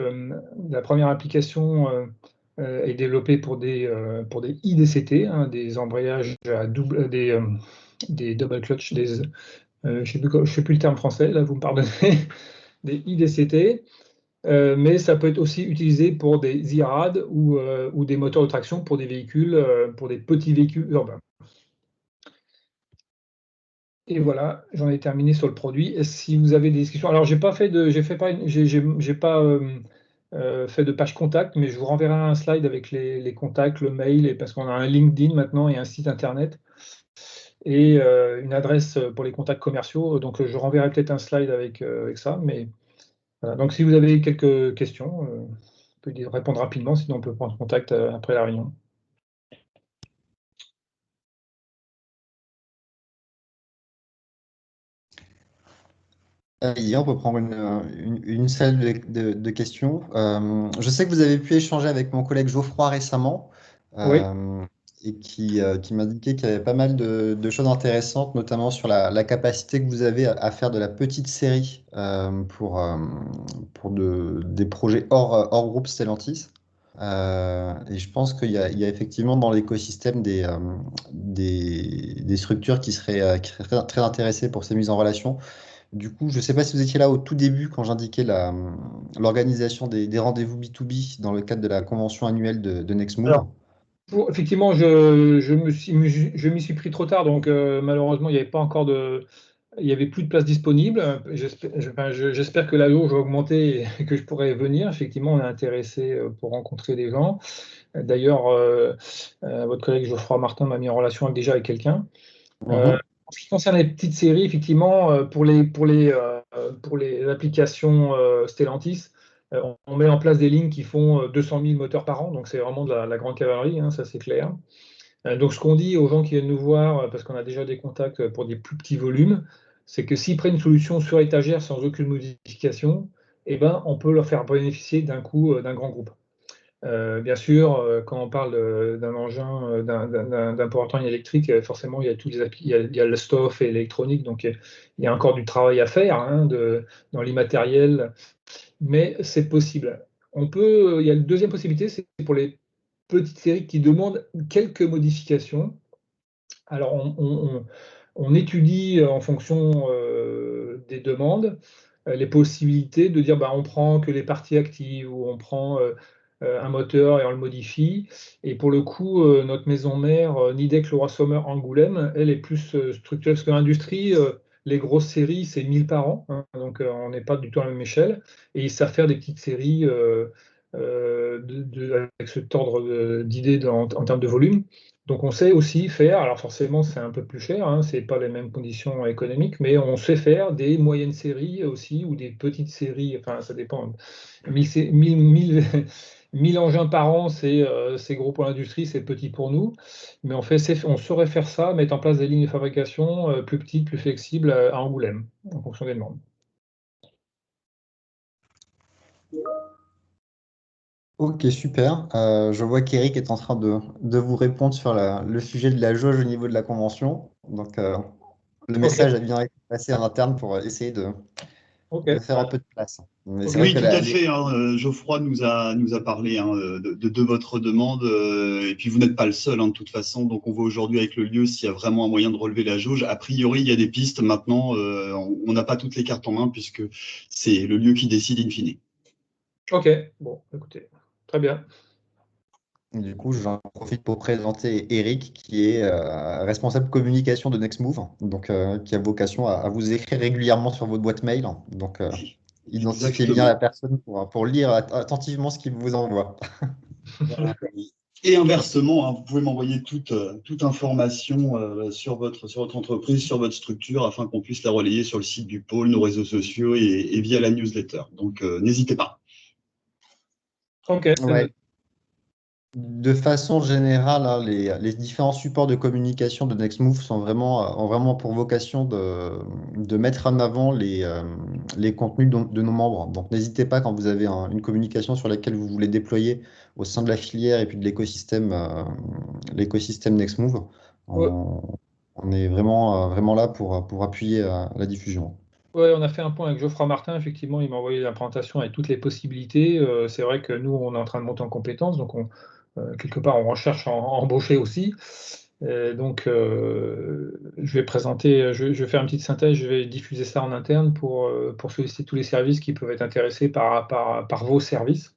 la première application est développée pour des IDCT, hein, des embrayages à des double clutch, je ne sais plus le terme français, là, vous me pardonnez, des IDCT. Mais ça peut être aussi utilisé pour des IRAD ou des moteurs de traction pour des véhicules, pour des petits véhicules urbains. Et voilà, j'en ai terminé sur le produit. Si vous avez des discussions, alors j'ai pas fait de page contact, mais je vous renverrai un slide avec les contacts, le mail, parce qu'on a un LinkedIn maintenant et un site internet et une adresse pour les contacts commerciaux. Donc je renverrai peut-être un slide avec ça, mais voilà. Donc, si vous avez quelques questions, je peux y répondre rapidement, sinon on peut prendre contact après la réunion. On peut prendre une salle de questions. Je sais que vous avez pu échanger avec mon collègue Geoffroy récemment Oui. et qui m'indiquait qu'il y avait pas mal de choses intéressantes, notamment sur la capacité que vous avez à faire de la petite série pour des projets hors groupe Stellantis. Et je pense qu'il y a effectivement dans l'écosystème des structures qui seraient très, très intéressées pour ces mises en relation. Du coup, je ne sais pas si vous étiez là au tout début quand j'indiquais l'organisation des rendez-vous B2B dans le cadre de la convention annuelle de Nextmove. Alors, effectivement, je m'y suis pris trop tard, donc malheureusement, il n'y avait plus de place disponible. J'espère que la jauge va augmenter et que je pourrai venir. Effectivement, on est intéressé pour rencontrer des gens. D'ailleurs, votre collègue Geoffroy Martin m'a mis en relation déjà avec quelqu'un. En ce qui concerne les petites séries, effectivement, pour les applications Stellantis, on met en place des lignes qui font 200 000 moteurs par an, donc c'est vraiment de la grande cavalerie, hein, ça c'est clair. Donc ce qu'on dit aux gens qui viennent nous voir, parce qu'on a déjà des contacts pour des plus petits volumes, c'est que s'ils prennent une solution sur étagère sans aucune modification, eh ben, on peut leur faire bénéficier d'un coût d'un grand groupe. Bien sûr, quand on parle d'un engin, d'un powertrain électrique, forcément, il y a il y a le stuff et l'électronique, donc il y a encore du travail à faire hein, dans l'immatériel, mais c'est possible. Il y a une deuxième possibilité, c'est pour les petites séries qui demandent quelques modifications. Alors, on étudie en fonction des demandes les possibilités de dire bah, on prend que les parties actives ou on prend un moteur et on le modifie. Et pour le coup, notre maison mère, Nidec Leroy Sommer Angoulême, elle est plus structurée parce que l'industrie, les grosses séries, c'est 1000 par an, hein, donc on n'est pas du tout à la même échelle. Et ils savent faire des petites séries avec ce ordre d'idées en termes de volume. Donc on sait aussi faire, alors forcément c'est un peu plus cher, hein, c'est pas les mêmes conditions économiques, mais on sait faire des moyennes séries aussi ou des petites séries, enfin ça dépend. 1000 engins par an, c'est gros pour l'industrie, c'est petit pour nous, mais on saurait faire ça, mettre en place des lignes de fabrication plus petites, plus flexibles à Angoulême, en fonction des demandes. Ok, super. Je vois qu'Eric est en train de vous répondre sur le sujet de la jauge au niveau de la convention. Donc, le Ok, message a bien été passé en interne pour essayer ok, de faire un peu de place. Mais c'est ok. vrai Oui, que tout à fait, hein. Geoffroy nous a parlé, hein, de votre demande, et puis vous n'êtes pas le seul, hein, de toute façon. Donc on voit aujourd'hui avec le lieu s'il y a vraiment un moyen de relever la jauge. A priori, il y a des pistes. Maintenant, on n'a pas toutes les cartes en main puisque c'est le lieu qui décide in fine. Ok, bon, écoutez, très bien. Du coup, j'en profite pour présenter Eric, qui est responsable communication de Nextmove, donc qui a vocation à vous écrire régulièrement sur votre boîte mail. Donc, identifiez bien la Exactement. personne pour lire attentivement ce qu'il vous envoie. Voilà. Et inversement, hein, vous pouvez m'envoyer toute information sur votre entreprise, sur votre structure, afin qu'on puisse la relayer sur le site du pôle, nos réseaux sociaux et via la newsletter. Donc, n'hésitez pas. Ok, c'est Ouais. noté. De façon générale, hein, les différents supports de communication de Nextmove ont vraiment pour vocation de mettre en avant les contenus de nos membres. Donc, n'hésitez pas quand vous avez une communication sur laquelle vous voulez déployer au sein de la filière et puis de l'écosystème Nextmove. Ouais. On est vraiment là pour appuyer la diffusion. Ouais, on a fait un point avec Geoffroy Martin, effectivement, il m'a envoyé la présentation avec toutes les possibilités. C'est vrai que nous, on est en train de monter en compétences, donc quelque part, on recherche à embaucher aussi. Donc, je vais faire une petite synthèse, je vais diffuser ça en interne pour solliciter tous les services qui peuvent être intéressés par vos services,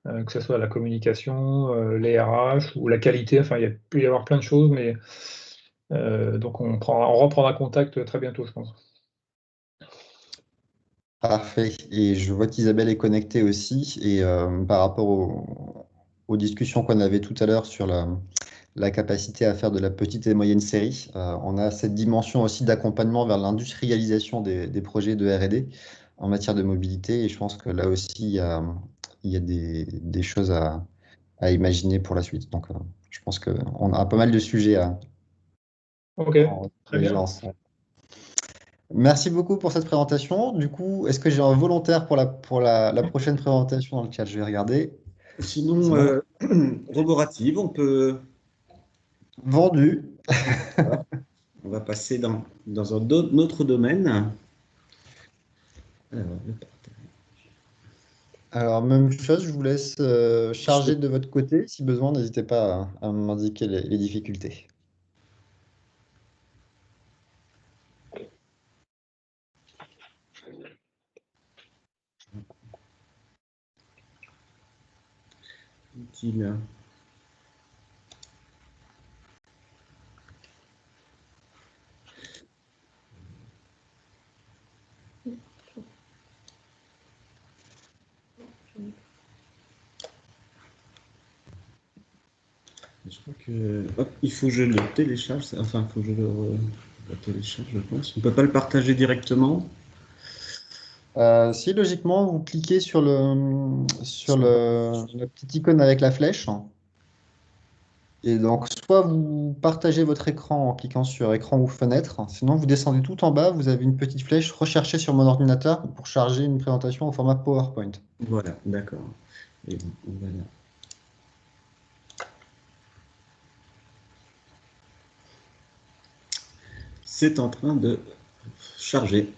que ce soit la communication, les RH ou la qualité. Enfin, il peut y avoir plein de choses, mais donc on reprendra contact très bientôt, je pense. Parfait. Et je vois qu'Isabelle est connectée aussi. Et par rapport aux discussions qu'on avait tout à l'heure sur la capacité à faire de la petite et moyenne série, on a cette dimension aussi d'accompagnement vers l'industrialisation des projets de R&D en matière de mobilité. Et je pense que là aussi, il y a des choses à imaginer pour la suite. Donc, je pense qu'on a pas mal de sujets à Ok, très envisager bien. ensemble. Merci beaucoup pour cette présentation. Du coup, est-ce que j'ai un volontaire pour la prochaine présentation dans le chat? Je vais regarder. Sinon, Sinon, roborative, on peut. vendu. Voilà. On va passer dans un autre domaine. Alors, Alors, même chose, je vous laisse charger de votre côté. Si besoin, n'hésitez pas à m'indiquer les difficultés. utile. Je crois que. Hop, il faut que je le télécharge. Enfin, il faut que je le télécharge, je pense. On ne peut pas le partager directement. Si logiquement, vous cliquez sur la petite icône avec la flèche. Et donc, soit vous partagez votre écran en cliquant sur écran ou fenêtre, sinon vous descendez tout en bas, vous avez une petite flèche rechercher sur mon ordinateur pour charger une présentation au format PowerPoint. Voilà, d'accord. Et voilà. C'est en train de charger.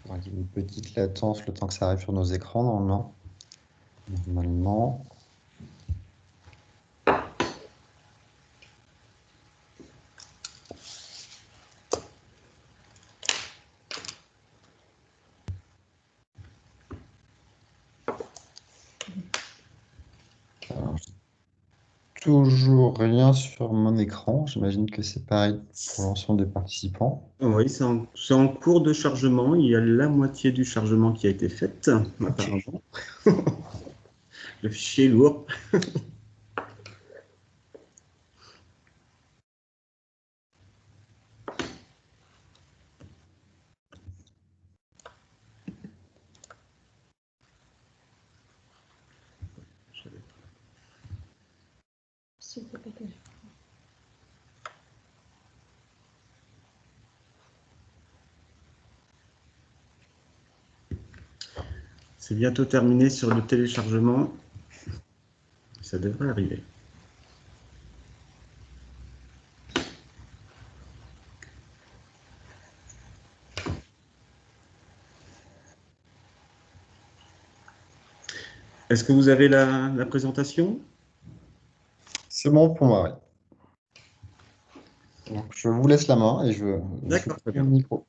Ouais. Il y a une petite latence le temps que ça arrive sur nos écrans, normalement. Normalement. Alors, toujours rien sur mon écran. J'imagine que c'est pareil pour l'ensemble des participants. Oui, c'est en cours de chargement. Il y a la moitié du chargement qui a été faite, apparemment. Le fichier est lourd. C'est bientôt terminé sur le téléchargement. Ça devrait arriver. Est-ce que vous avez la présentation? C'est bon pour moi, oui. Donc, je vous laisse la main et je D'accord, très bien. le micro.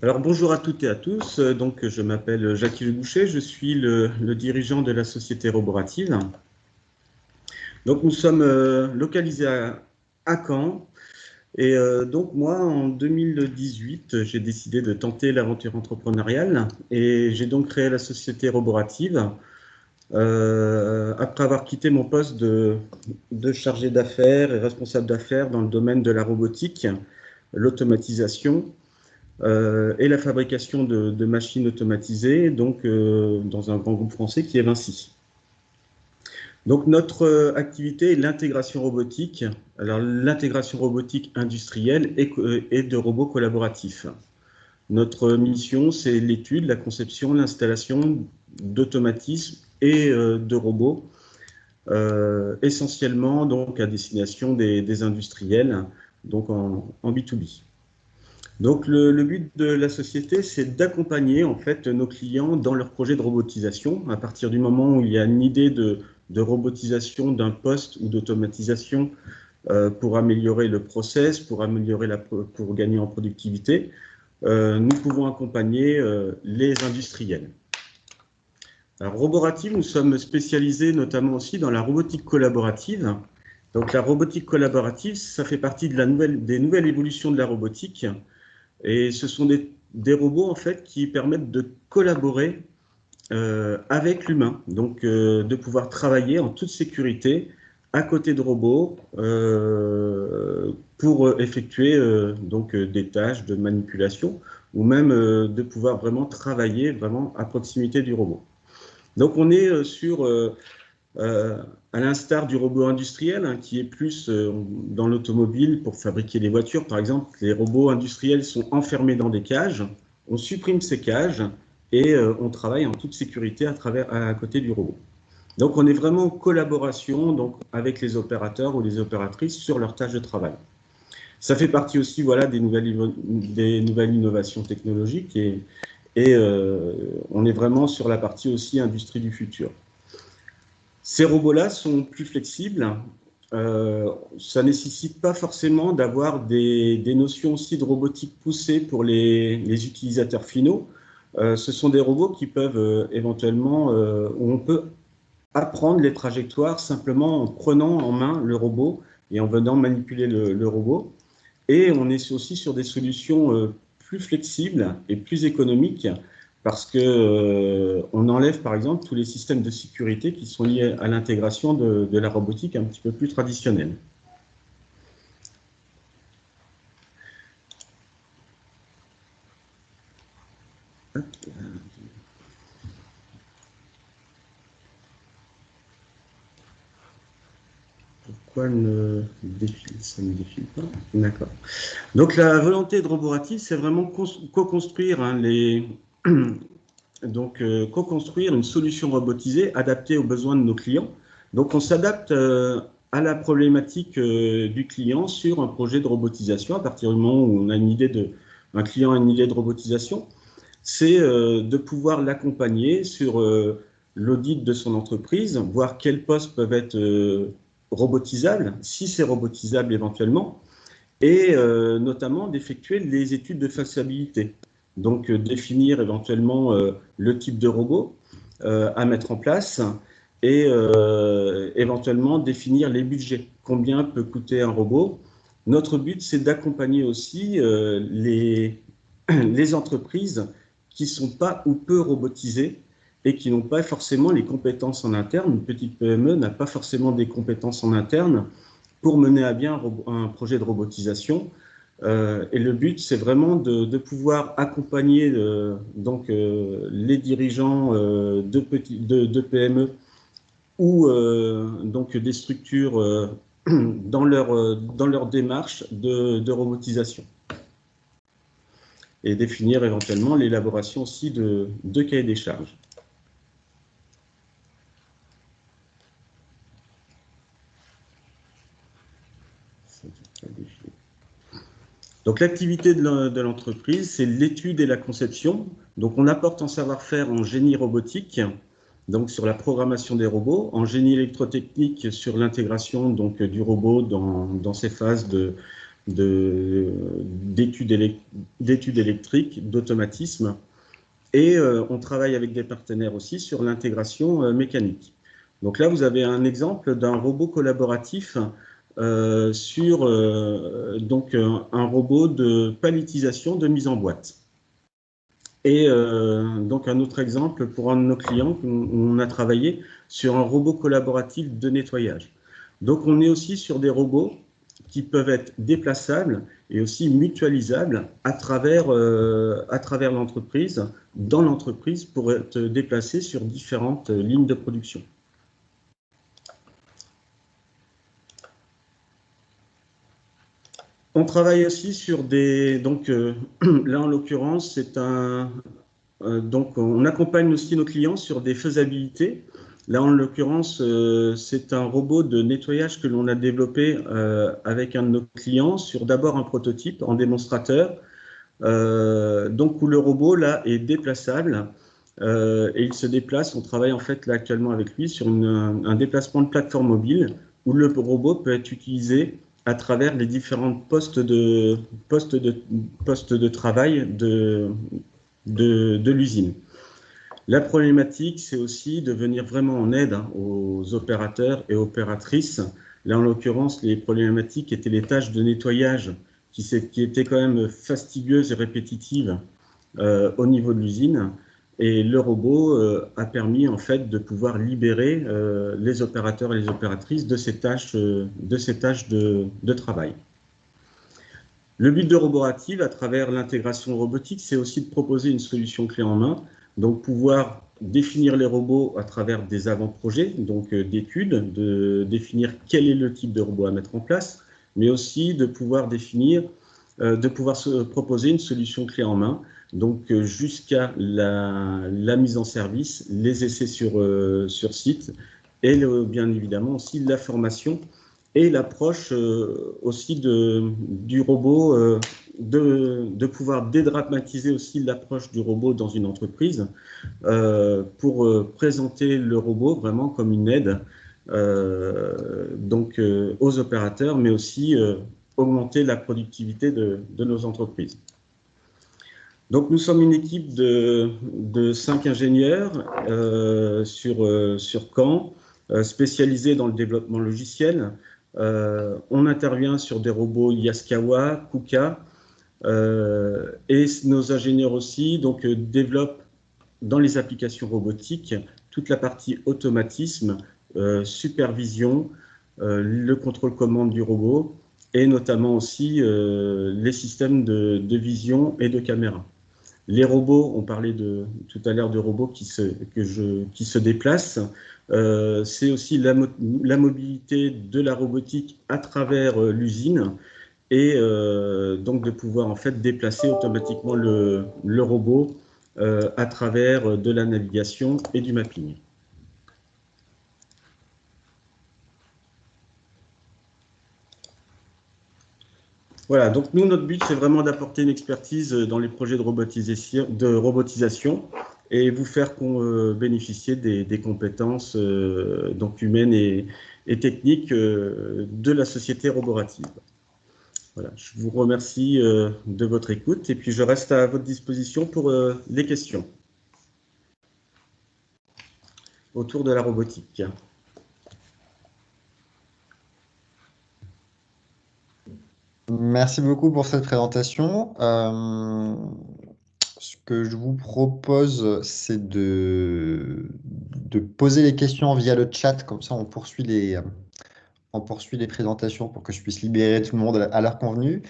Alors bonjour à toutes et à tous. Donc je m'appelle Jacques Le Boucher, je suis le dirigeant de la société Roborative. Donc nous sommes localisés à Caen. Et donc moi, en 2018, j'ai décidé de tenter l'aventure entrepreneuriale et j'ai donc créé la société Roborative après avoir quitté mon poste de chargé d'affaires et responsable d'affaires dans le domaine de la robotique, l'automatisation et la fabrication de machines automatisées, donc dans un grand groupe français qui est Vinci. Donc notre activité est l'intégration robotique. Alors l'intégration robotique industrielle et de robots collaboratifs. Notre mission, c'est l'étude, la conception, l'installation d'automatismes et de robots, essentiellement donc à destination des industriels, donc en B2B. Donc le but de la société, c'est d'accompagner en fait nos clients dans leur projet de robotisation. À partir du moment où il y a une idée de robotisation d'un poste ou d'automatisation pour améliorer le process, pour gagner en productivité, nous pouvons accompagner les industriels. Alors Roborative, nous sommes spécialisés notamment aussi dans la robotique collaborative. Donc la robotique collaborative, ça fait partie des nouvelles évolutions de la robotique. Et ce sont des robots en fait qui permettent de collaborer avec l'humain, donc de pouvoir travailler en toute sécurité à côté de robots pour effectuer donc des tâches de manipulation ou même de pouvoir vraiment travailler vraiment à proximité du robot. Donc on est à l'instar du robot industriel, hein, qui est plus dans l'automobile pour fabriquer des voitures, par exemple, les robots industriels sont enfermés dans des cages, on supprime ces cages et on travaille en toute sécurité à côté du robot. Donc on est vraiment en collaboration donc, avec les opérateurs ou les opératrices sur leurs tâches de travail. Ça fait partie aussi voilà, des nouvelles innovations technologiques et on est vraiment sur la partie aussi industrie du futur. Ces robots-là sont plus flexibles. Ça ne nécessite pas forcément d'avoir des notions aussi de robotique poussée pour les utilisateurs finaux. Ce sont des robots qui peuvent éventuellement, où on peut apprendre les trajectoires simplement en prenant en main le robot et en venant manipuler le robot. Et on est aussi sur des solutions plus flexibles et plus économiques parce qu'on enlève par exemple tous les systèmes de sécurité qui sont liés à l'intégration de la robotique un petit peu plus traditionnelle. Pourquoi ça ne défile pas? D'accord. Donc la volonté de Roborative, c'est vraiment co-construire co-construire une solution robotisée adaptée aux besoins de nos clients. Donc on s'adapte à la problématique du client sur un projet de robotisation. À partir du moment où on a un client a une idée de robotisation, c'est de pouvoir l'accompagner sur l'audit de son entreprise, voir quels postes peuvent être robotisables, si c'est robotisable éventuellement, et notamment d'effectuer les études de faisabilité. Donc définir éventuellement le type de robot à mettre en place et éventuellement définir les budgets. Combien peut coûter un robot? Notre but, c'est d'accompagner aussi les entreprises qui ne sont pas ou peu robotisées et qui n'ont pas forcément les compétences en interne. Une petite PME n'a pas forcément des compétences en interne pour mener à bien un projet de robotisation. Et le but, c'est vraiment de pouvoir accompagner les dirigeants de PME ou donc des structures dans leur démarche de robotisation. Et définir éventuellement l'élaboration aussi de cahiers des charges. Donc l'activité de l'entreprise, c'est l'étude et la conception. Donc on apporte un savoir-faire en génie robotique, donc sur la programmation des robots, en génie électrotechnique sur l'intégration donc du robot dans ses phases d'études électriques, d'automatisme. Et on travaille avec des partenaires aussi sur l'intégration mécanique. Donc là, vous avez un exemple d'un robot collaboratif sur donc un robot de palettisation de mise en boîte. Et donc un autre exemple pour un de nos clients, on a travaillé sur un robot collaboratif de nettoyage. Donc on est aussi sur des robots qui peuvent être déplaçables et aussi mutualisables à travers l'entreprise, dans l'entreprise, pour être déplacés sur différentes lignes de production. On travaille aussi sur des... Donc là, en l'occurrence, c'est donc on accompagne aussi nos clients sur des faisabilités. Là, en l'occurrence, c'est un robot de nettoyage que l'on a développé avec un de nos clients sur d'abord un prototype en démonstrateur, donc où le robot là est déplaçable et il se déplace. On travaille en fait là actuellement avec lui sur un déplacement de plateforme mobile où le robot peut être utilisé à travers les différents postes de travail de l'usine. La problématique, c'est aussi de venir vraiment en aide aux opérateurs et opératrices. Là, en l'occurrence, les problématiques étaient les tâches de nettoyage qui étaient quand même fastidieuses et répétitives au niveau de l'usine. Et le robot a permis en fait de pouvoir libérer les opérateurs et les opératrices de ces tâches de travail. Le but de Roborative, à travers l'intégration robotique, c'est aussi de proposer une solution clé en main, donc pouvoir définir les robots à travers des avant-projets, donc d'études, de définir quel est le type de robot à mettre en place, mais aussi de pouvoir se proposer une solution clé en main, donc jusqu'à la mise en service, les essais sur site et bien évidemment aussi la formation et l'approche aussi du robot, de pouvoir dédramatiser aussi l'approche du robot dans une entreprise pour présenter le robot vraiment comme une aide donc aux opérateurs, mais aussi augmenter la productivité de nos entreprises. Donc nous sommes une équipe de 5 ingénieurs sur Caen, spécialisés dans le développement logiciel. On intervient sur des robots Yaskawa, KUKA, et nos ingénieurs aussi donc, développent dans les applications robotiques toute la partie automatisme, supervision, le contrôle commande du robot, et notamment aussi les systèmes de vision et de caméra. Les robots, on parlait tout à l'heure de robots qui se déplacent. C'est aussi la mobilité de la robotique à travers l'usine et donc de pouvoir en fait déplacer automatiquement le robot à travers de la navigation et du mapping. Voilà, donc nous, notre but, c'est vraiment d'apporter une expertise dans les projets de robotisation et vous faire bénéficier des compétences donc humaines et techniques de la société Roborative. Voilà, je vous remercie de votre écoute et puis je reste à votre disposition pour les questions autour de la robotique. Merci beaucoup pour cette présentation. Ce que je vous propose, c'est de poser les questions via le chat, comme ça on poursuit les présentations pour que je puisse libérer tout le monde à l'heure convenue.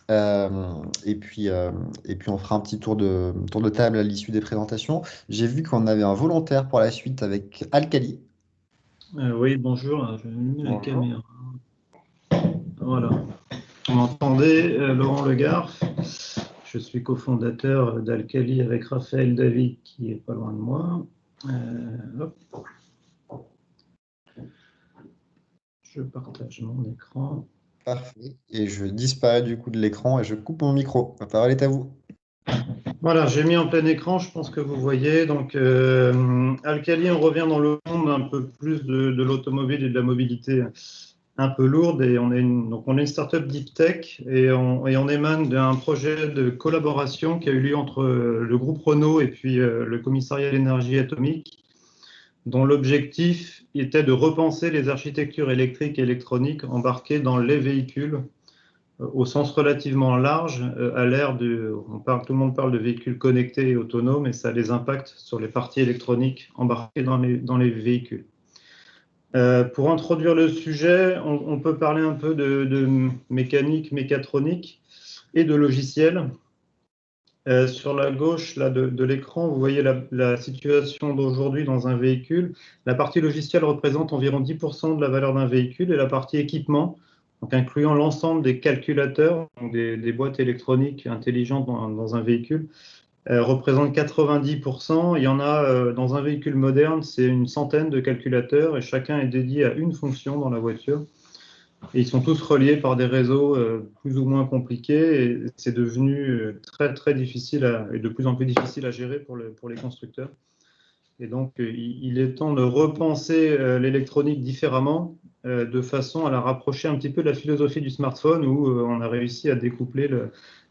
Et puis on fera un petit tour de table à l'issue des présentations. J'ai vu qu'on avait un volontaire pour la suite avec Alcali. Oui, bonjour, je vais mettre la Bonjour. caméra. Voilà. Vous m'entendez, Laurent Legarf. Je suis cofondateur d'Alcali avec Raphaël David, qui est pas loin de moi. Hop. Je partage mon écran. Parfait. Et je disparais du coup de l'écran et je coupe mon micro. La parole est à vous. Voilà, j'ai mis en plein écran, je pense que vous voyez. Donc, Alcali, on revient dans le monde un peu plus de l'automobile et de la mobilité un peu lourde. Et on est une startup deep tech et on émane d'un projet de collaboration qui a eu lieu entre le groupe Renault et puis le commissariat à l'énergie atomique, dont l'objectif était de repenser les architectures électriques et électroniques embarquées dans les véhicules au sens relativement large, à l'ère tout le monde parle de véhicules connectés et autonomes, et ça a des impacts sur les parties électroniques embarquées dans les véhicules. Pour introduire le sujet, on peut parler un peu de mécanique, mécatronique et de logiciel. Sur la gauche là, de l'écran, vous voyez la situation d'aujourd'hui dans un véhicule. La partie logicielle représente environ 10% de la valeur d'un véhicule et la partie équipement, donc incluant l'ensemble des calculateurs, donc des boîtes électroniques intelligentes dans un véhicule, représente 90%. Il y en a dans un véhicule moderne, c'est une centaine de calculateurs et chacun est dédié à une fonction dans la voiture. Et ils sont tous reliés par des réseaux plus ou moins compliqués et c'est devenu très très difficile et de plus en plus difficile à gérer pour les constructeurs. Et donc il est temps de repenser l'électronique différemment de façon à la rapprocher un petit peu de la philosophie du smartphone où on a réussi à découpler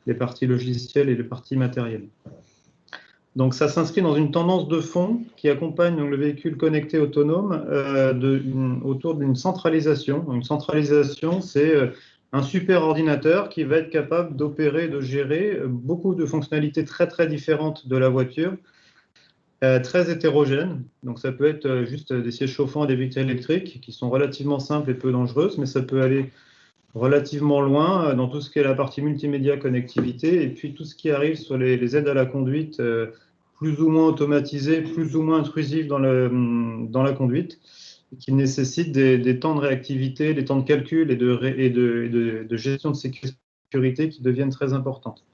les parties logicielles et les parties matérielles. Donc ça s'inscrit dans une tendance de fond qui accompagne donc, le véhicule connecté autonome autour d'une centralisation. Une centralisation, c'est un super ordinateur qui va être capable d'opérer, de gérer beaucoup de fonctionnalités très très différentes de la voiture, très hétérogènes. Donc ça peut être juste des sièges chauffants et des vitres électriques qui sont relativement simples et peu dangereuses, mais ça peut aller relativement loin dans tout ce qui est la partie multimédia connectivité et puis tout ce qui arrive sur les aides à la conduite plus ou moins automatisées, plus ou moins intrusives dans la conduite, qui nécessitent des temps de réactivité, des temps de calcul et de gestion de sécurité qui deviennent très importantes.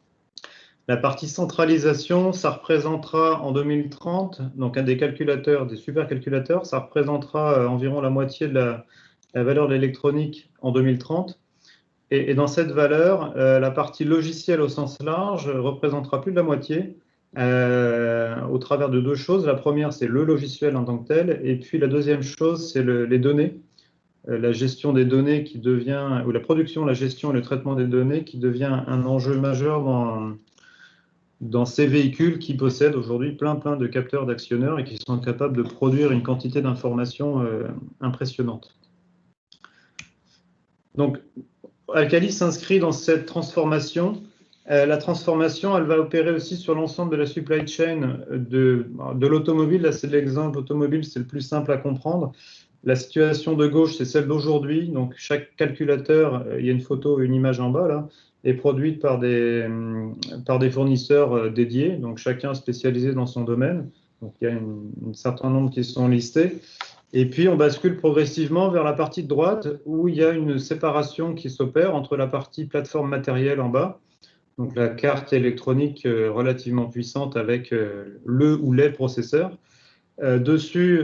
La partie centralisation, ça représentera en 2030, donc un des calculateurs, des supercalculateurs, ça représentera environ la moitié de la valeur de l'électronique en 2030. Et dans cette valeur, la partie logicielle au sens large représentera plus de la moitié au travers de deux choses. La première, c'est le logiciel en tant que tel. Et puis la deuxième chose, c'est les données, la gestion des données qui devient, ou la production, la gestion et le traitement des données qui devient un enjeu majeur dans ces véhicules qui possèdent aujourd'hui plein de capteurs d'actionneurs et qui sont capables de produire une quantité d'informations impressionnante. Donc, Alcali s'inscrit dans cette transformation. La transformation, elle va opérer aussi sur l'ensemble de la supply chain de l'automobile. Là, c'est l'exemple automobile, c'est le plus simple à comprendre. La situation de gauche, c'est celle d'aujourd'hui. Donc, chaque calculateur, il y a une photo, une image en bas, là, est produite par des fournisseurs dédiés, donc chacun spécialisé dans son domaine. Donc, il y a un certain nombre qui sont listés. Et puis, on bascule progressivement vers la partie de droite où il y a une séparation qui s'opère entre la partie plateforme matérielle en bas, donc la carte électronique relativement puissante avec le ou les processeurs, Dessus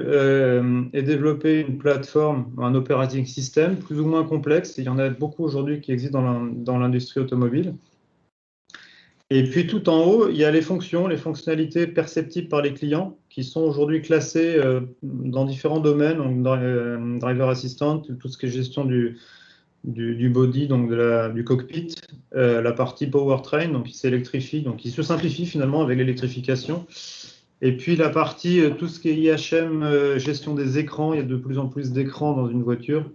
est développée une plateforme, un operating system plus ou moins complexe. Il y en a beaucoup aujourd'hui qui existent dans l'industrie automobile. Et puis tout en haut, il y a les fonctions, les fonctionnalités perceptibles par les clients qui sont aujourd'hui classées dans différents domaines, donc driver assistant, tout ce qui est gestion du body, donc du cockpit, la partie powertrain, donc qui s'électrifie, donc qui se simplifie finalement avec l'électrification. Et puis la partie, tout ce qui est IHM, gestion des écrans, il y a de plus en plus d'écrans dans une voiture.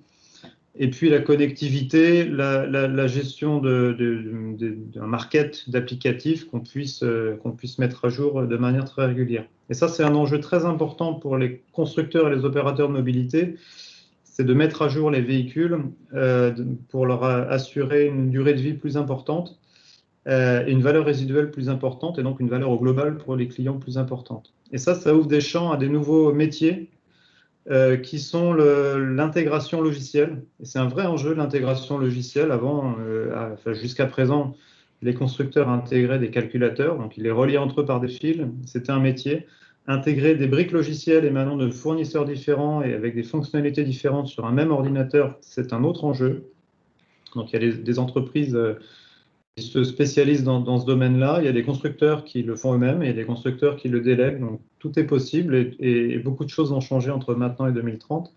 Et puis la connectivité, la gestion d'un market d'applicatifs qu'on puisse mettre à jour de manière très régulière. Et ça, c'est un enjeu très important pour les constructeurs et les opérateurs de mobilité, c'est de mettre à jour les véhicules pour leur assurer une durée de vie plus importante, et une valeur résiduelle plus importante, et donc une valeur au global pour les clients plus importante. Et ça ouvre des champs à des nouveaux métiers qui sont l'intégration logicielle. Et c'est un vrai enjeu, l'intégration logicielle. Avant, jusqu'à présent, les constructeurs intégraient des calculateurs, donc ils les reliaient entre eux par des fils. C'était un métier. Intégrer des briques logicielles émanant de fournisseurs différents et avec des fonctionnalités différentes sur un même ordinateur, c'est un autre enjeu. Donc il y a des entreprises qui se spécialisent dans ce domaine-là. Il y a des constructeurs qui le font eux-mêmes et il y a des constructeurs qui le délèguent. Donc, tout est possible et beaucoup de choses ont changé entre maintenant et 2030.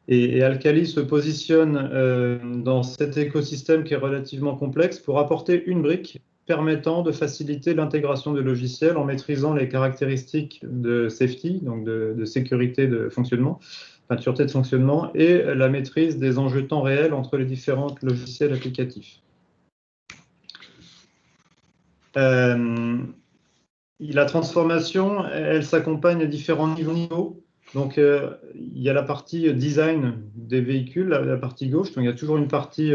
Et Alcali se positionne dans cet écosystème qui est relativement complexe pour apporter une brique permettant de faciliter l'intégration de logiciels en maîtrisant les caractéristiques de safety, donc de sécurité de fonctionnement, de sûreté de fonctionnement, et la maîtrise des enjeux temps réel entre les différents logiciels applicatifs. La transformation, elle s'accompagne à différents niveaux. Donc, il y a la partie design des véhicules, la partie gauche. Donc, il y a toujours une partie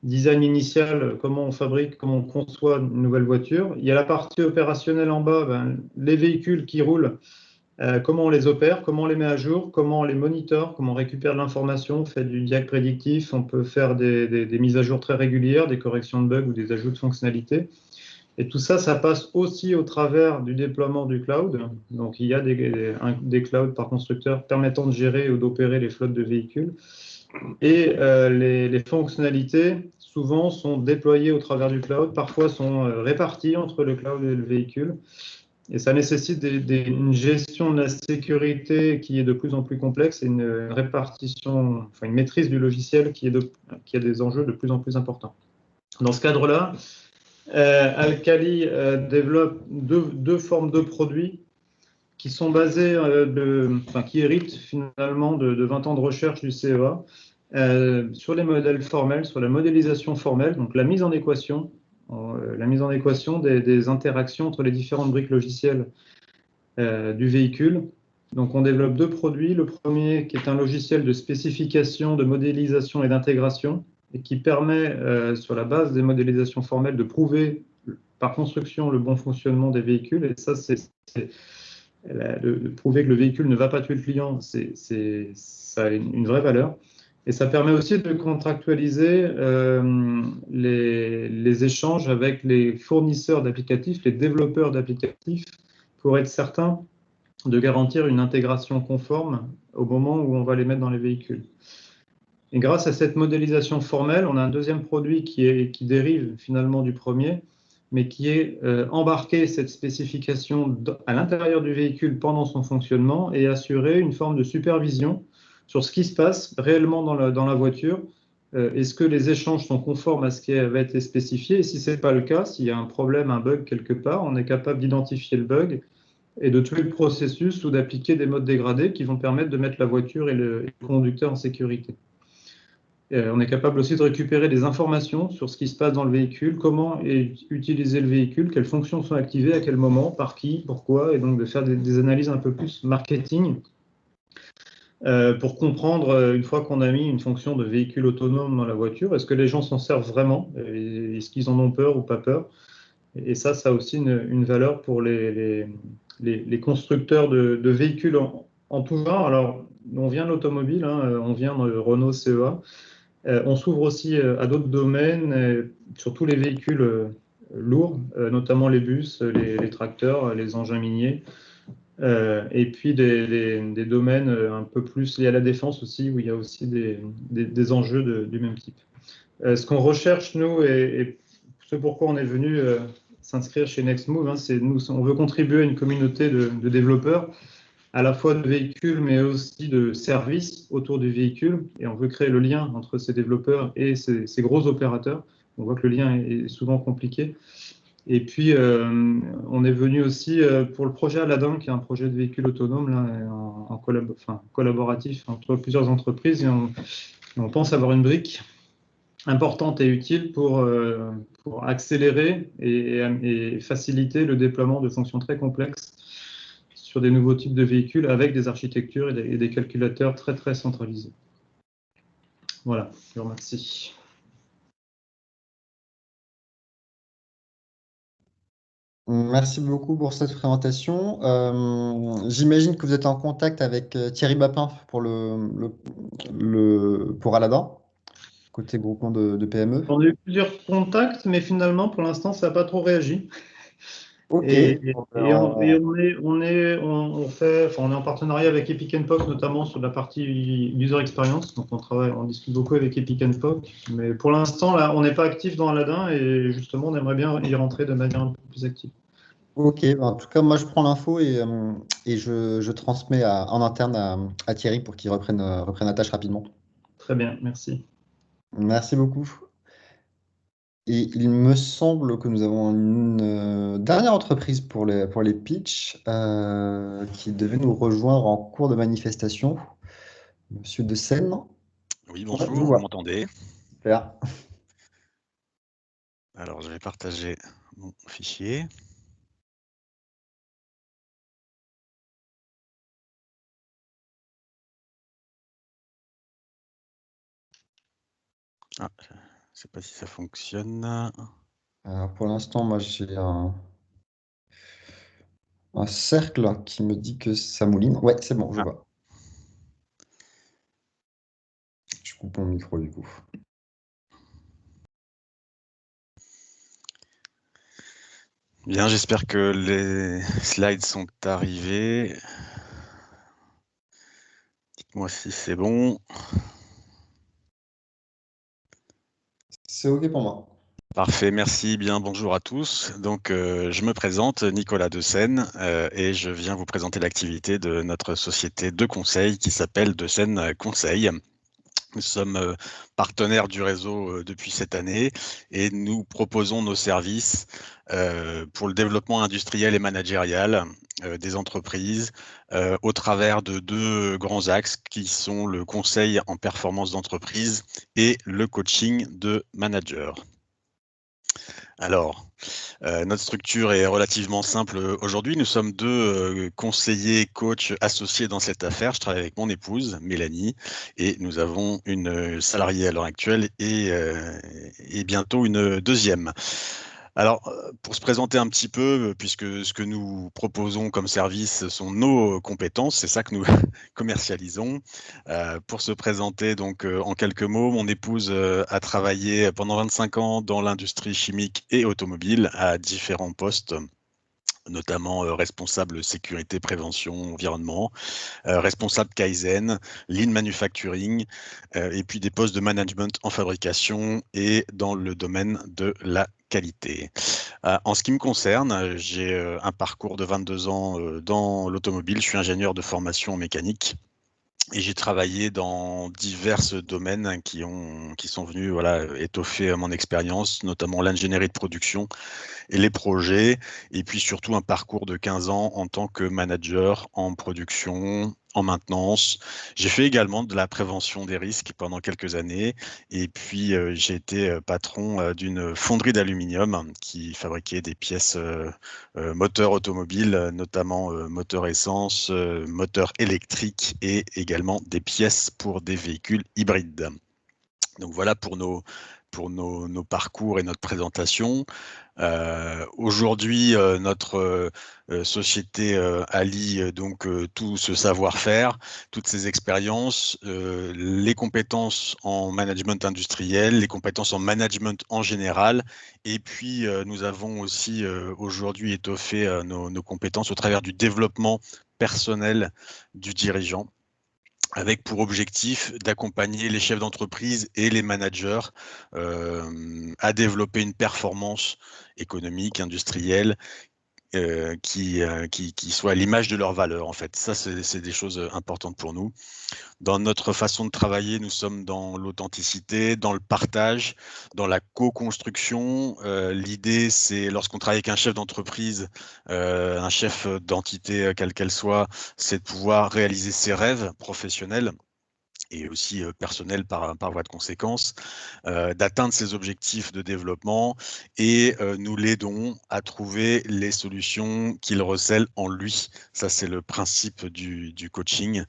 design initial, comment on fabrique, comment on conçoit une nouvelle voiture. Il y a la partie opérationnelle en bas, les véhicules qui roulent, comment on les opère, comment on les met à jour, comment on les monitore, comment on récupère de l'information, on fait du diag prédictif, on peut faire des mises à jour très régulières, des corrections de bugs ou des ajouts de fonctionnalités. Et tout ça, ça passe aussi au travers du déploiement du cloud. Donc, il y a des clouds par constructeur permettant de gérer ou d'opérer les flottes de véhicules. Et les fonctionnalités, souvent, sont déployées au travers du cloud, parfois sont réparties entre le cloud et le véhicule. Et ça nécessite une gestion de la sécurité qui est de plus en plus complexe et une répartition, enfin une maîtrise du logiciel qui a des enjeux de plus en plus importants. Dans ce cadre-là, Alcali développe deux formes de produits qui sont basés, qui héritent finalement de 20 ans de recherche du CEA sur les modèles formels, sur la modélisation formelle, donc la mise en équation des interactions entre les différentes briques logicielles du véhicule. Donc on développe deux produits. Le premier qui est un logiciel de spécification, de modélisation et d'intégration, et qui permet, sur la base des modélisations formelles, de prouver par construction le bon fonctionnement des véhicules. Et ça, de prouver que le véhicule ne va pas tuer le client, ça a une vraie valeur. Et ça permet aussi de contractualiser les échanges avec les fournisseurs d'applicatifs, les développeurs d'applicatifs, pour être certain de garantir une intégration conforme au moment où on va les mettre dans les véhicules. Et grâce à cette modélisation formelle, on a un deuxième produit qui dérive finalement du premier, mais qui est embarquer cette spécification à l'intérieur du véhicule pendant son fonctionnement et assurer une forme de supervision sur ce qui se passe réellement dans la voiture. Est-ce que les échanges sont conformes à ce qui avait été spécifié? Et si ce n'est pas le cas, s'il y a un problème, un bug quelque part, on est capable d'identifier le bug et de tuer le processus ou d'appliquer des modes dégradés qui vont permettre de mettre la voiture et le conducteur en sécurité. On est capable aussi de récupérer des informations sur ce qui se passe dans le véhicule, comment utiliser le véhicule, quelles fonctions sont activées, à quel moment, par qui, pourquoi, et donc de faire des analyses un peu plus marketing pour comprendre, une fois qu'on a mis une fonction de véhicule autonome dans la voiture, est-ce que les gens s'en servent vraiment? Est-ce qu'ils en ont peur ou pas peur? Et ça a aussi une valeur pour les constructeurs de véhicules en tout genre. Alors, on vient de l'automobile, on vient de Renault CEA. On s'ouvre aussi à d'autres domaines, surtout les véhicules lourds, notamment les bus, les tracteurs, les engins miniers. Et puis des domaines un peu plus liés à la défense aussi, où il y a aussi des enjeux du même type. Ce qu'on recherche, nous, et ce pourquoi on est venu s'inscrire chez Nextmove, hein, c'est on veut contribuer à une communauté de développeurs, à la fois de véhicules, mais aussi de services autour du véhicule. Et on veut créer le lien entre ces développeurs et ces gros opérateurs. On voit que le lien est souvent compliqué. Et puis, on est venu aussi pour le projet Aladdin, qui est un projet de véhicule autonome là, collaboratif entre plusieurs entreprises. Et on pense avoir une brique importante et utile pour accélérer et faciliter le déploiement de fonctions très complexes sur des nouveaux types de véhicules avec des architectures et des calculateurs très, très centralisés. Voilà, je vous remercie. Merci beaucoup pour cette présentation. J'imagine que vous êtes en contact avec Thierry Bapin pour pour Aladdin, côté groupement de PME. On a eu plusieurs contacts, mais finalement, pour l'instant, ça n'a pas trop réagi. Ok. Et on est en partenariat avec Epic & Poc, notamment sur la partie user experience. Donc on discute beaucoup avec Epic & Poc. Mais pour l'instant, là, on n'est pas actif dans Aladdin et justement, on aimerait bien y rentrer de manière un peu plus active. Ok, en tout cas, moi je prends l'info et je transmets en interne à Thierry pour qu'il reprenne la tâche rapidement. Très bien, merci. Merci beaucoup. Et il me semble que nous avons une dernière entreprise pour les pitchs qui devait nous rejoindre en cours de manifestation. Monsieur De Seine. Oui, bonjour, Ouais, vous m'entendez? Super. Alors, je vais partager mon fichier. Ah, je ne sais pas si ça fonctionne. Alors, pour l'instant, moi j'ai un cercle qui me dit que ça mouline. Ouais, c'est bon, je vois. Je coupe mon micro du coup. Bien, j'espère que les slides sont arrivés. Dites-moi si c'est bon. C'est OK pour moi. Parfait, merci. Bien, bonjour à tous. Donc, je me présente, Nicolas De Seine, et je viens vous présenter l'activité de notre société de conseil qui s'appelle De Seine Conseil. Nous sommes partenaires du réseau depuis cette année et nous proposons nos services pour le développement industriel et managérial des entreprises au travers de deux grands axes qui sont le conseil en performance d'entreprise et le coaching de managers. Alors, notre structure est relativement simple aujourd'hui. Nous sommes deux conseillers, coachs associés dans cette affaire. Je travaille avec mon épouse, Mélanie, et nous avons une salariée à l'heure actuelle et bientôt une deuxième. Alors, pour se présenter un petit peu, puisque ce que nous proposons comme service sont nos compétences, c'est ça que nous commercialisons. Pour se présenter, donc, en quelques mots, mon épouse a travaillé pendant 25 ans dans l'industrie chimique et automobile à différents postes, notamment responsable sécurité, prévention, environnement, responsable Kaizen, Lean Manufacturing, et puis des postes de management en fabrication et dans le domaine de la qualité. En ce qui me concerne, j'ai un parcours de 22 ans dans l'automobile. Je suis ingénieur de formation en mécanique. Et j'ai travaillé dans divers domaines qui sont venus étoffer mon expérience, notamment l'ingénierie de production et les projets, et puis surtout un parcours de 15 ans en tant que manager en production, en maintenance. J'ai fait également de la prévention des risques pendant quelques années, et puis j'ai été patron d'une fonderie d'aluminium qui fabriquait des pièces moteurs automobiles, notamment moteurs essence, moteurs électriques et également des pièces pour des véhicules hybrides. Donc voilà pour nos pour nos parcours et notre présentation. Aujourd'hui, notre société allie donc tout ce savoir-faire, toutes ces expériences, les compétences en management industriel, les compétences en management en général, et puis nous avons aussi aujourd'hui étoffé nos compétences au travers du développement personnel du dirigeant, avec pour objectif d'accompagner les chefs d'entreprise et les managers à développer une performance économique, industrielle, qui soit à l'image de leurs valeurs, en fait. Ça, c'est des choses importantes pour nous. Dans notre façon de travailler, nous sommes dans l'authenticité, dans le partage, dans la co-construction. L'idée, c'est lorsqu'on travaille avec un chef d'entreprise, un chef d'entité, quelle qu'elle soit, c'est de pouvoir réaliser ses rêves professionnels et aussi personnel par voie de conséquence, d'atteindre ses objectifs de développement, et nous l'aidons à trouver les solutions qu'il recèle en lui. Ça, c'est le principe du coaching,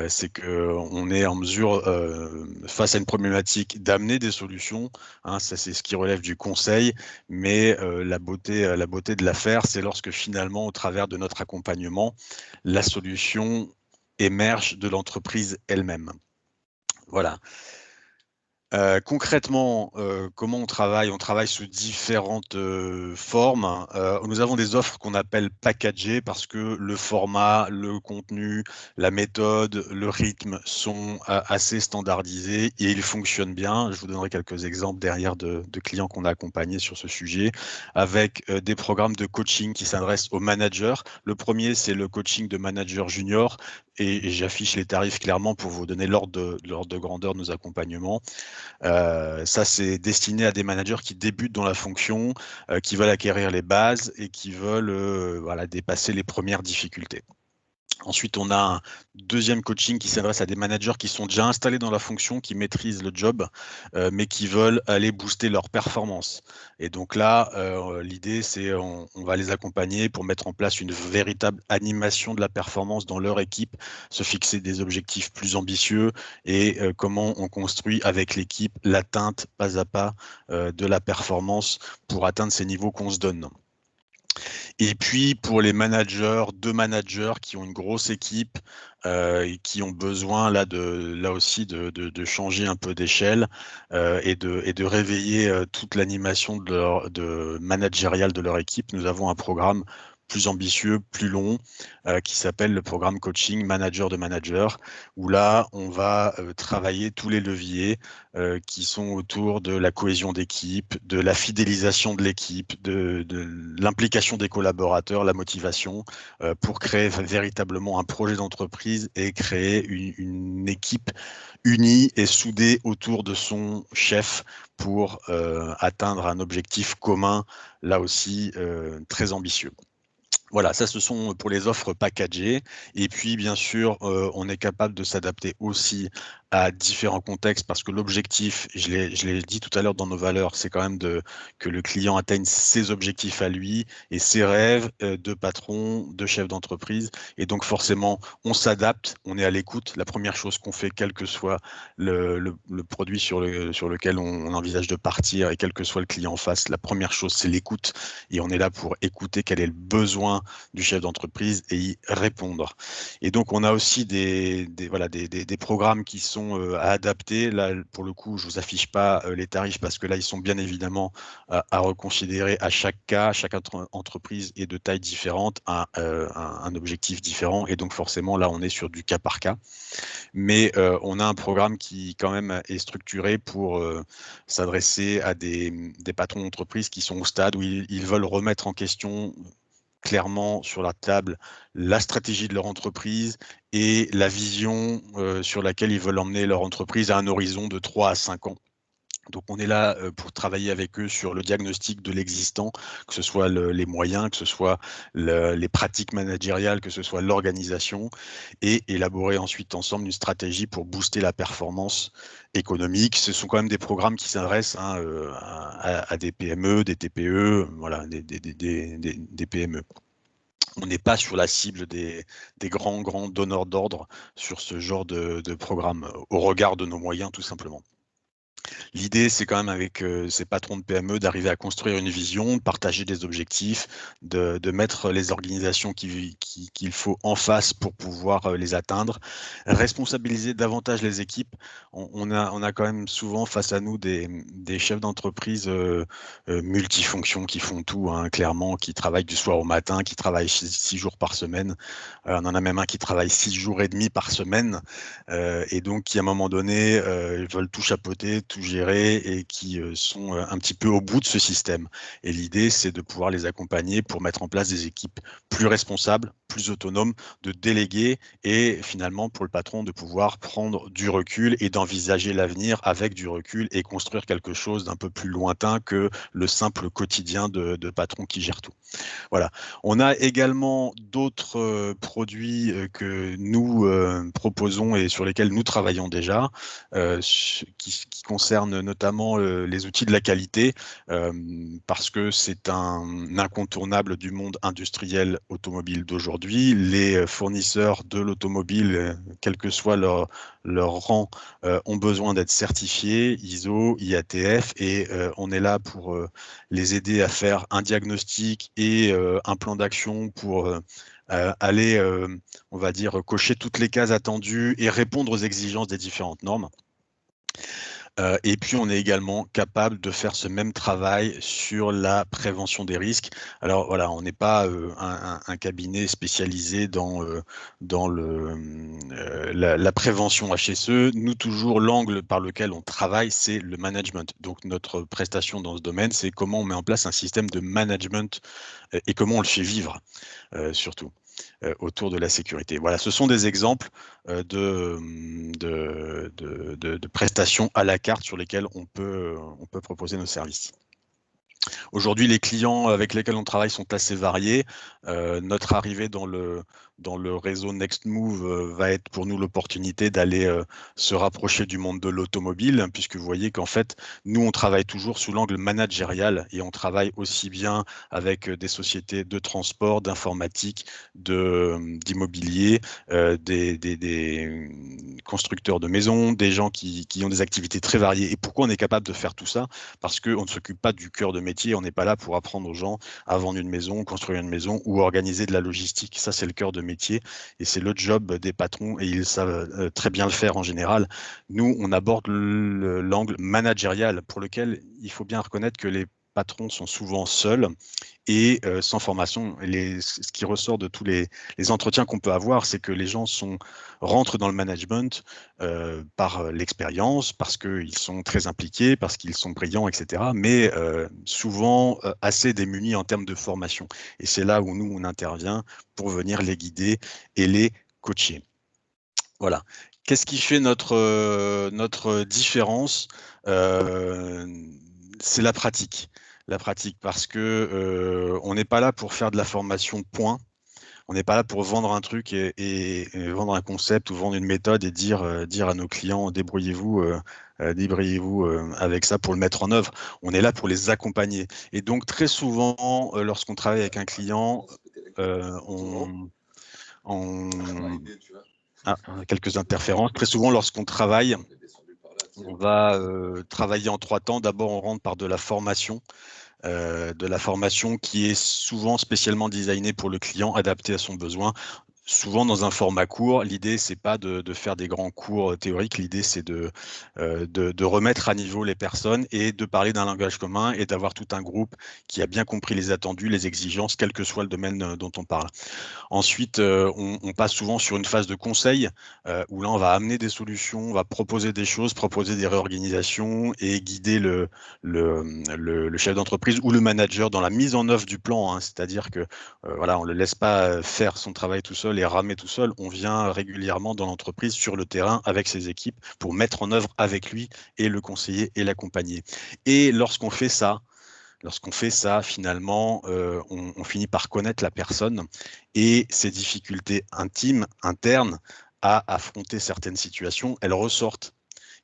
c'est qu'on est en mesure, face à une problématique, d'amener des solutions, hein, ça c'est ce qui relève du conseil, mais la beauté de l'affaire, c'est lorsque finalement, au travers de notre accompagnement, la solution émerge de l'entreprise elle-même. Voilà. Concrètement, comment on travaille? On travaille sous différentes formes. Nous avons des offres qu'on appelle packagées parce que le format, le contenu, la méthode, le rythme sont assez standardisés et ils fonctionnent bien. Je vous donnerai quelques exemples derrière de clients qu'on a accompagnés sur ce sujet, avec des programmes de coaching qui s'adressent aux managers. Le premier, c'est le coaching de manager junior, et j'affiche les tarifs clairement pour vous donner l'ordre de grandeur de nos accompagnements. Ça, c'est destiné à des managers qui débutent dans la fonction, qui veulent acquérir les bases et qui veulent voilà, dépasser les premières difficultés. Ensuite, on a un deuxième coaching qui s'adresse à des managers qui sont déjà installés dans la fonction, qui maîtrisent le job, mais qui veulent aller booster leur performance. Et donc là, l'idée, c'est on va les accompagner pour mettre en place une véritable animation de la performance dans leur équipe, se fixer des objectifs plus ambitieux et comment on construit avec l'équipe l'atteinte pas à pas de la performance pour atteindre ces niveaux qu'on se donne. Et puis pour les managers, deux managers qui ont une grosse équipe et qui ont besoin là aussi de changer un peu d'échelle et de réveiller toute l'animation managériale de leur équipe, nous avons un programme plus ambitieux, plus long, qui s'appelle le programme coaching manager de manager, où là, on va travailler tous les leviers qui sont autour de la cohésion d'équipe, de la fidélisation de l'équipe, de l'implication des collaborateurs, la motivation, pour créer véritablement un projet d'entreprise et créer une équipe unie et soudée autour de son chef pour atteindre un objectif commun, là aussi très ambitieux. Voilà, ça ce sont pour les offres packagées. Et puis bien sûr, on est capable de s'adapter aussi à différents contextes parce que l'objectif, je l'ai dit tout à l'heure dans nos valeurs, c'est quand même que le client atteigne ses objectifs à lui et ses rêves de patron, de chef d'entreprise. Et donc forcément, on s'adapte, on est à l'écoute. La première chose qu'on fait, quel que soit le produit sur lequel on envisage de partir et quel que soit le client en face, la première chose, c'est l'écoute. Et on est là pour écouter quel est le besoin du chef d'entreprise et y répondre. Et donc, on a aussi des programmes qui sont à adapter. Là, pour le coup, je ne vous affiche pas les tarifs parce que là, ils sont bien évidemment à reconsidérer à chaque cas. Chaque entreprise est de taille différente, un objectif différent. Et donc, forcément, là, on est sur du cas par cas. Mais on a un programme qui, quand même, est structuré pour s'adresser à des patrons d'entreprise qui sont au stade où ils veulent remettre en question clairement sur la table la stratégie de leur entreprise et la vision sur laquelle ils veulent emmener leur entreprise à un horizon de 3 à 5 ans. Donc on est là pour travailler avec eux sur le diagnostic de l'existant, que ce soit les moyens, que ce soit les pratiques managériales, que ce soit l'organisation, et élaborer ensuite ensemble une stratégie pour booster la performance économique. Ce sont quand même des programmes qui s'adressent à des PME, des TPE, voilà, des PME. On n'est pas sur la cible des grands donneurs d'ordre sur ce genre de programme, au regard de nos moyens tout simplement. L'idée, c'est quand même avec ces patrons de PME d'arriver à construire une vision, de partager des objectifs, de mettre les organisations qu'il faut en face pour pouvoir les atteindre, responsabiliser davantage les équipes. On a quand même souvent face à nous des chefs d'entreprise multifonctions qui font tout, hein, clairement, qui travaillent du soir au matin, qui travaillent 6 jours par semaine. On en a même un qui travaille 6 jours et demi par semaine, et donc qui à un moment donné veulent tout chapeauter, tout gérer, et qui sont un petit peu au bout de ce système. Et l'idée, c'est de pouvoir les accompagner pour mettre en place des équipes plus responsables, plus autonomes, de déléguer, et finalement pour le patron de pouvoir prendre du recul et d'envisager l'avenir avec du recul et construire quelque chose d'un peu plus lointain que le simple quotidien de patron qui gère tout. Voilà. On a également d'autres produits que nous proposons et sur lesquels nous travaillons déjà, qui concernent notamment les outils de la qualité, parce que c'est un incontournable du monde industriel automobile d'aujourd'hui. Les fournisseurs de l'automobile, quel que soit leur rang, ont besoin d'être certifiés ISO, IATF, et on est là pour les aider à faire un diagnostic et un plan d'action pour aller, on va dire, cocher toutes les cases attendues et répondre aux exigences des différentes normes. Et puis, on est également capable de faire ce même travail sur la prévention des risques. Alors voilà, on n'est pas un cabinet spécialisé dans la prévention HSE. Nous, toujours, l'angle par lequel on travaille, c'est le management. Donc, notre prestation dans ce domaine, c'est comment on met en place un système de management et comment on le fait vivre, surtout. Autour de la sécurité. Voilà, ce sont des exemples de prestations à la carte sur lesquelles on peut proposer nos services. Aujourd'hui, les clients avec lesquels on travaille sont assez variés. Notre arrivée dans le réseau Next Move va être pour nous l'opportunité d'aller se rapprocher du monde de l'automobile, puisque vous voyez qu'en fait, nous, on travaille toujours sous l'angle managérial et on travaille aussi bien avec des sociétés de transport, d'informatique, d'immobilier, des constructeurs de maisons, des gens qui ont des activités très variées. Et pourquoi on est capable de faire tout ça? Parce qu'on ne s'occupe pas du cœur de métier, on n'est pas là pour apprendre aux gens à vendre une maison, construire une maison ou organiser de la logistique. Ça, c'est le cœur de métier et c'est le job des patrons et ils savent très bien le faire en général. Nous, on aborde l'angle managérial pour lequel il faut bien reconnaître que les patrons sont souvent seuls et sans formation. Ce qui ressort de tous les entretiens qu'on peut avoir, c'est que les gens rentrent dans le management par l'expérience, parce qu'ils sont très impliqués, parce qu'ils sont brillants, etc. Mais souvent assez démunis en termes de formation. Et c'est là où nous, on intervient pour venir les guider et les coacher. Voilà. Qu'est-ce qui fait notre différence? C'est la pratique. La pratique, parce que on n'est pas là pour faire de la formation point. On n'est pas là pour vendre un truc et vendre un concept ou vendre une méthode et dire à nos clients débrouillez-vous avec ça pour le mettre en œuvre. On est là pour les accompagner. Et donc très souvent, lorsqu'on travaille avec un client, on a quelques interférences. Très souvent, lorsqu'on travaille, on va travailler en 3 temps. D'abord, on rentre par de la formation qui est souvent spécialement designée pour le client, adaptée à son besoin. Souvent dans un format court, l'idée c'est pas de faire des grands cours théoriques, l'idée c'est de remettre à niveau les personnes et de parler d'un langage commun et d'avoir tout un groupe qui a bien compris les attendus, les exigences, quel que soit le domaine dont on parle. Ensuite, on passe souvent sur une phase de conseil où là on va amener des solutions, on va proposer des choses, proposer des réorganisations et guider le chef d'entreprise ou le manager dans la mise en œuvre du plan, hein. C'est-à-dire que voilà, on ne le laisse pas faire son travail tout seul et ramer tout seul. On vient régulièrement dans l'entreprise sur le terrain avec ses équipes pour mettre en œuvre avec lui et le conseiller et l'accompagner. Et lorsqu'on fait ça, finalement, on finit par connaître la personne et ses difficultés intimes, internes, à affronter certaines situations, elles ressortent.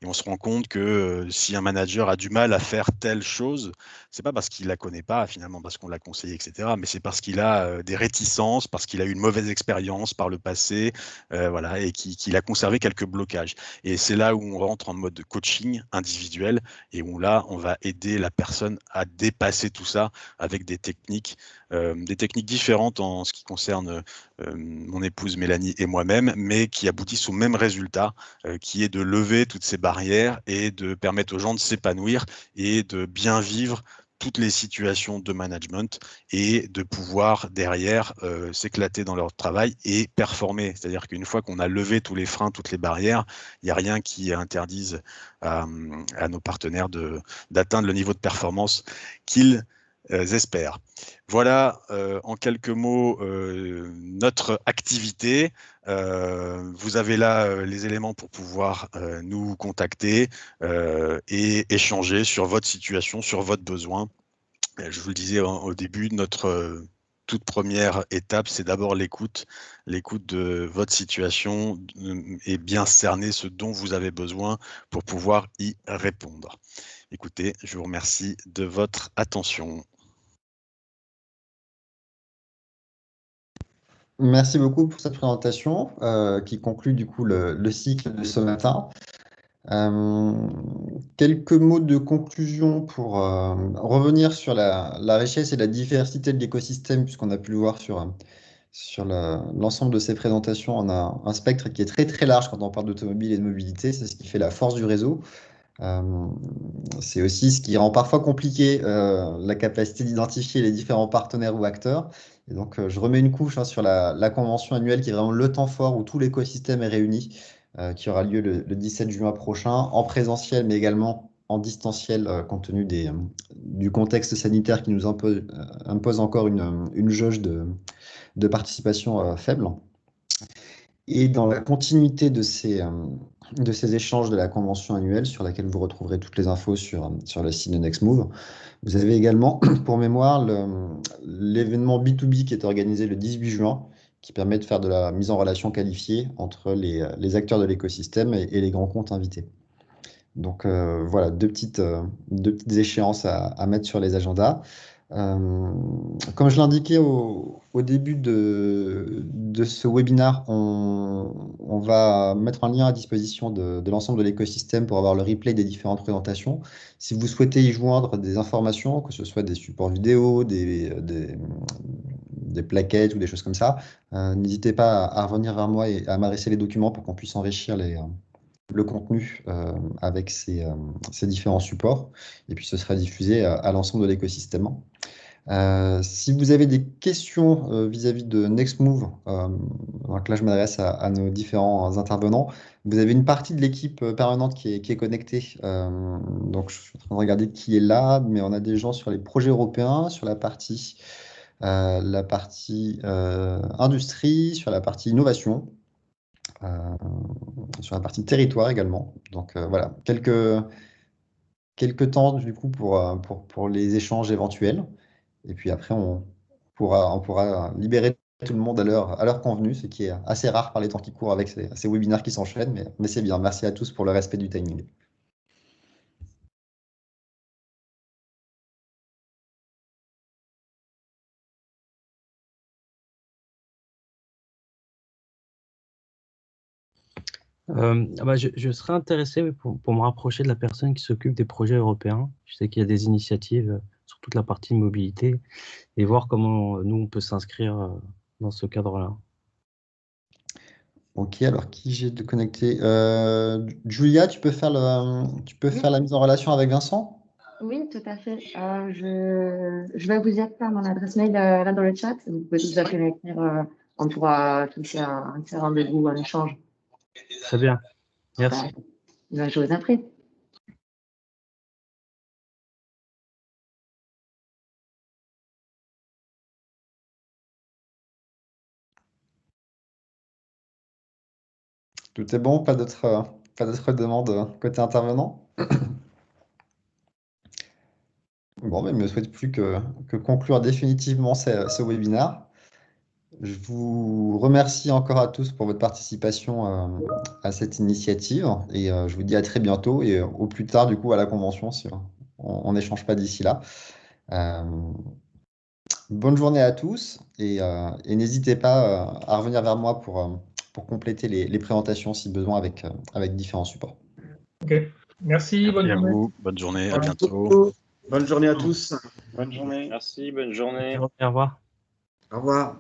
Et on se rend compte que si un manager a du mal à faire telle chose, c'est pas parce qu'il la connaît pas, finalement, parce qu'on l'a conseillé, etc. Mais c'est parce qu'il a des réticences, parce qu'il a eu une mauvaise expérience par le passé, voilà, et qu'il a conservé quelques blocages. Et c'est là où on rentre en mode coaching individuel et où là, on va aider la personne à dépasser tout ça avec des techniques différentes en ce qui concerne mon épouse Mélanie et moi-même, mais qui aboutissent au même résultat, qui est de lever toutes ces barrières et de permettre aux gens de s'épanouir et de bien vivre toutes les situations de management et de pouvoir derrière s'éclater dans leur travail et performer. C'est-à-dire qu'une fois qu'on a levé tous les freins, toutes les barrières, il n'y a rien qui interdise à nos partenaires d'atteindre le niveau de performance qu'ils espèrent. Voilà en quelques mots notre activité. Vous avez là les éléments pour pouvoir nous contacter et échanger sur votre situation, sur votre besoin. Je vous le disais au début, notre toute première étape, c'est d'abord l'écoute de votre situation et bien cerner ce dont vous avez besoin pour pouvoir y répondre. Écoutez, je vous remercie de votre attention. Merci beaucoup pour cette présentation qui conclut du coup le cycle de ce matin. Quelques mots de conclusion pour revenir sur la richesse et la diversité de l'écosystème, puisqu'on a pu le voir sur l'ensemble de ces présentations. On a un spectre qui est très très large quand on parle d'automobile et de mobilité. C'est ce qui fait la force du réseau. C'est aussi ce qui rend parfois compliqué la capacité d'identifier les différents partenaires ou acteurs. Et donc, je remets une couche sur la convention annuelle qui est vraiment le temps fort où tout l'écosystème est réuni, qui aura lieu le 17 juin prochain, en présentiel, mais également en distanciel, compte tenu du contexte sanitaire qui nous impose encore une jauge de participation faible. Et dans la continuité de ces échanges de la convention annuelle, sur laquelle vous retrouverez toutes les infos sur le site de Nextmove, vous avez également, pour mémoire, l'événement B2B qui est organisé le 18 juin, qui permet de faire de la mise en relation qualifiée entre les acteurs de l'écosystème et les grands comptes invités. Donc voilà, deux petites échéances à mettre sur les agendas. Comme je l'indiquais au début de ce webinaire, on va mettre un lien à disposition de l'ensemble de l'écosystème pour avoir le replay des différentes présentations. Si vous souhaitez y joindre des informations, que ce soit des supports vidéo, des plaquettes ou des choses comme ça, n'hésitez pas à revenir vers moi et à m'adresser les documents pour qu'on puisse enrichir le contenu avec ces différents supports. Et puis, ce sera diffusé à l'ensemble de l'écosystème. Si vous avez des questions vis-à-vis de Nextmove, donc là je m'adresse à nos différents intervenants, vous avez une partie de l'équipe permanente qui est connectée. Donc je suis en train de regarder qui est là, mais on a des gens sur les projets européens, sur la partie industrie, sur la partie innovation, sur la partie territoire également. Donc voilà, quelques temps du coup pour les échanges éventuels. Et puis après, on pourra libérer tout le monde à l'heure convenue, ce qui est assez rare par les temps qui courent avec ces webinaires qui s'enchaînent, mais c'est bien. Merci à tous pour le respect du timing. Je serais intéressé pour me rapprocher de la personne qui s'occupe des projets européens. Je sais qu'il y a des initiatives sur toute la partie mobilité et voir comment nous, on peut s'inscrire dans ce cadre-là. Ok, alors qui j'ai de connecter Julia, tu peux faire la mise en relation avec Vincent? Oui, tout à fait. Je vais vous dire faire mon adresse mail là dans le chat. Vous pouvez tout à fait m'écrire. On pourra fixer un petit rendez-vous, un échange. Très bien. Merci. Je vous en prie. Tout est bon, pas d'autres demandes côté intervenant? Bon, mais il ne me souhaite plus que conclure définitivement ce webinaire. Je vous remercie encore à tous pour votre participation à cette initiative et je vous dis à très bientôt et au plus tard du coup à la convention si on n'échange pas d'ici là. Euh, Bonne journée à tous et n'hésitez pas à revenir vers moi pour compléter les présentations si besoin avec différents supports. Ok, merci, bonne Merci à journée. vous. Bonne journée. À Voilà. bientôt. Bonne journée à tous. Bonne journée. Merci, bonne journée. Au revoir. Au revoir.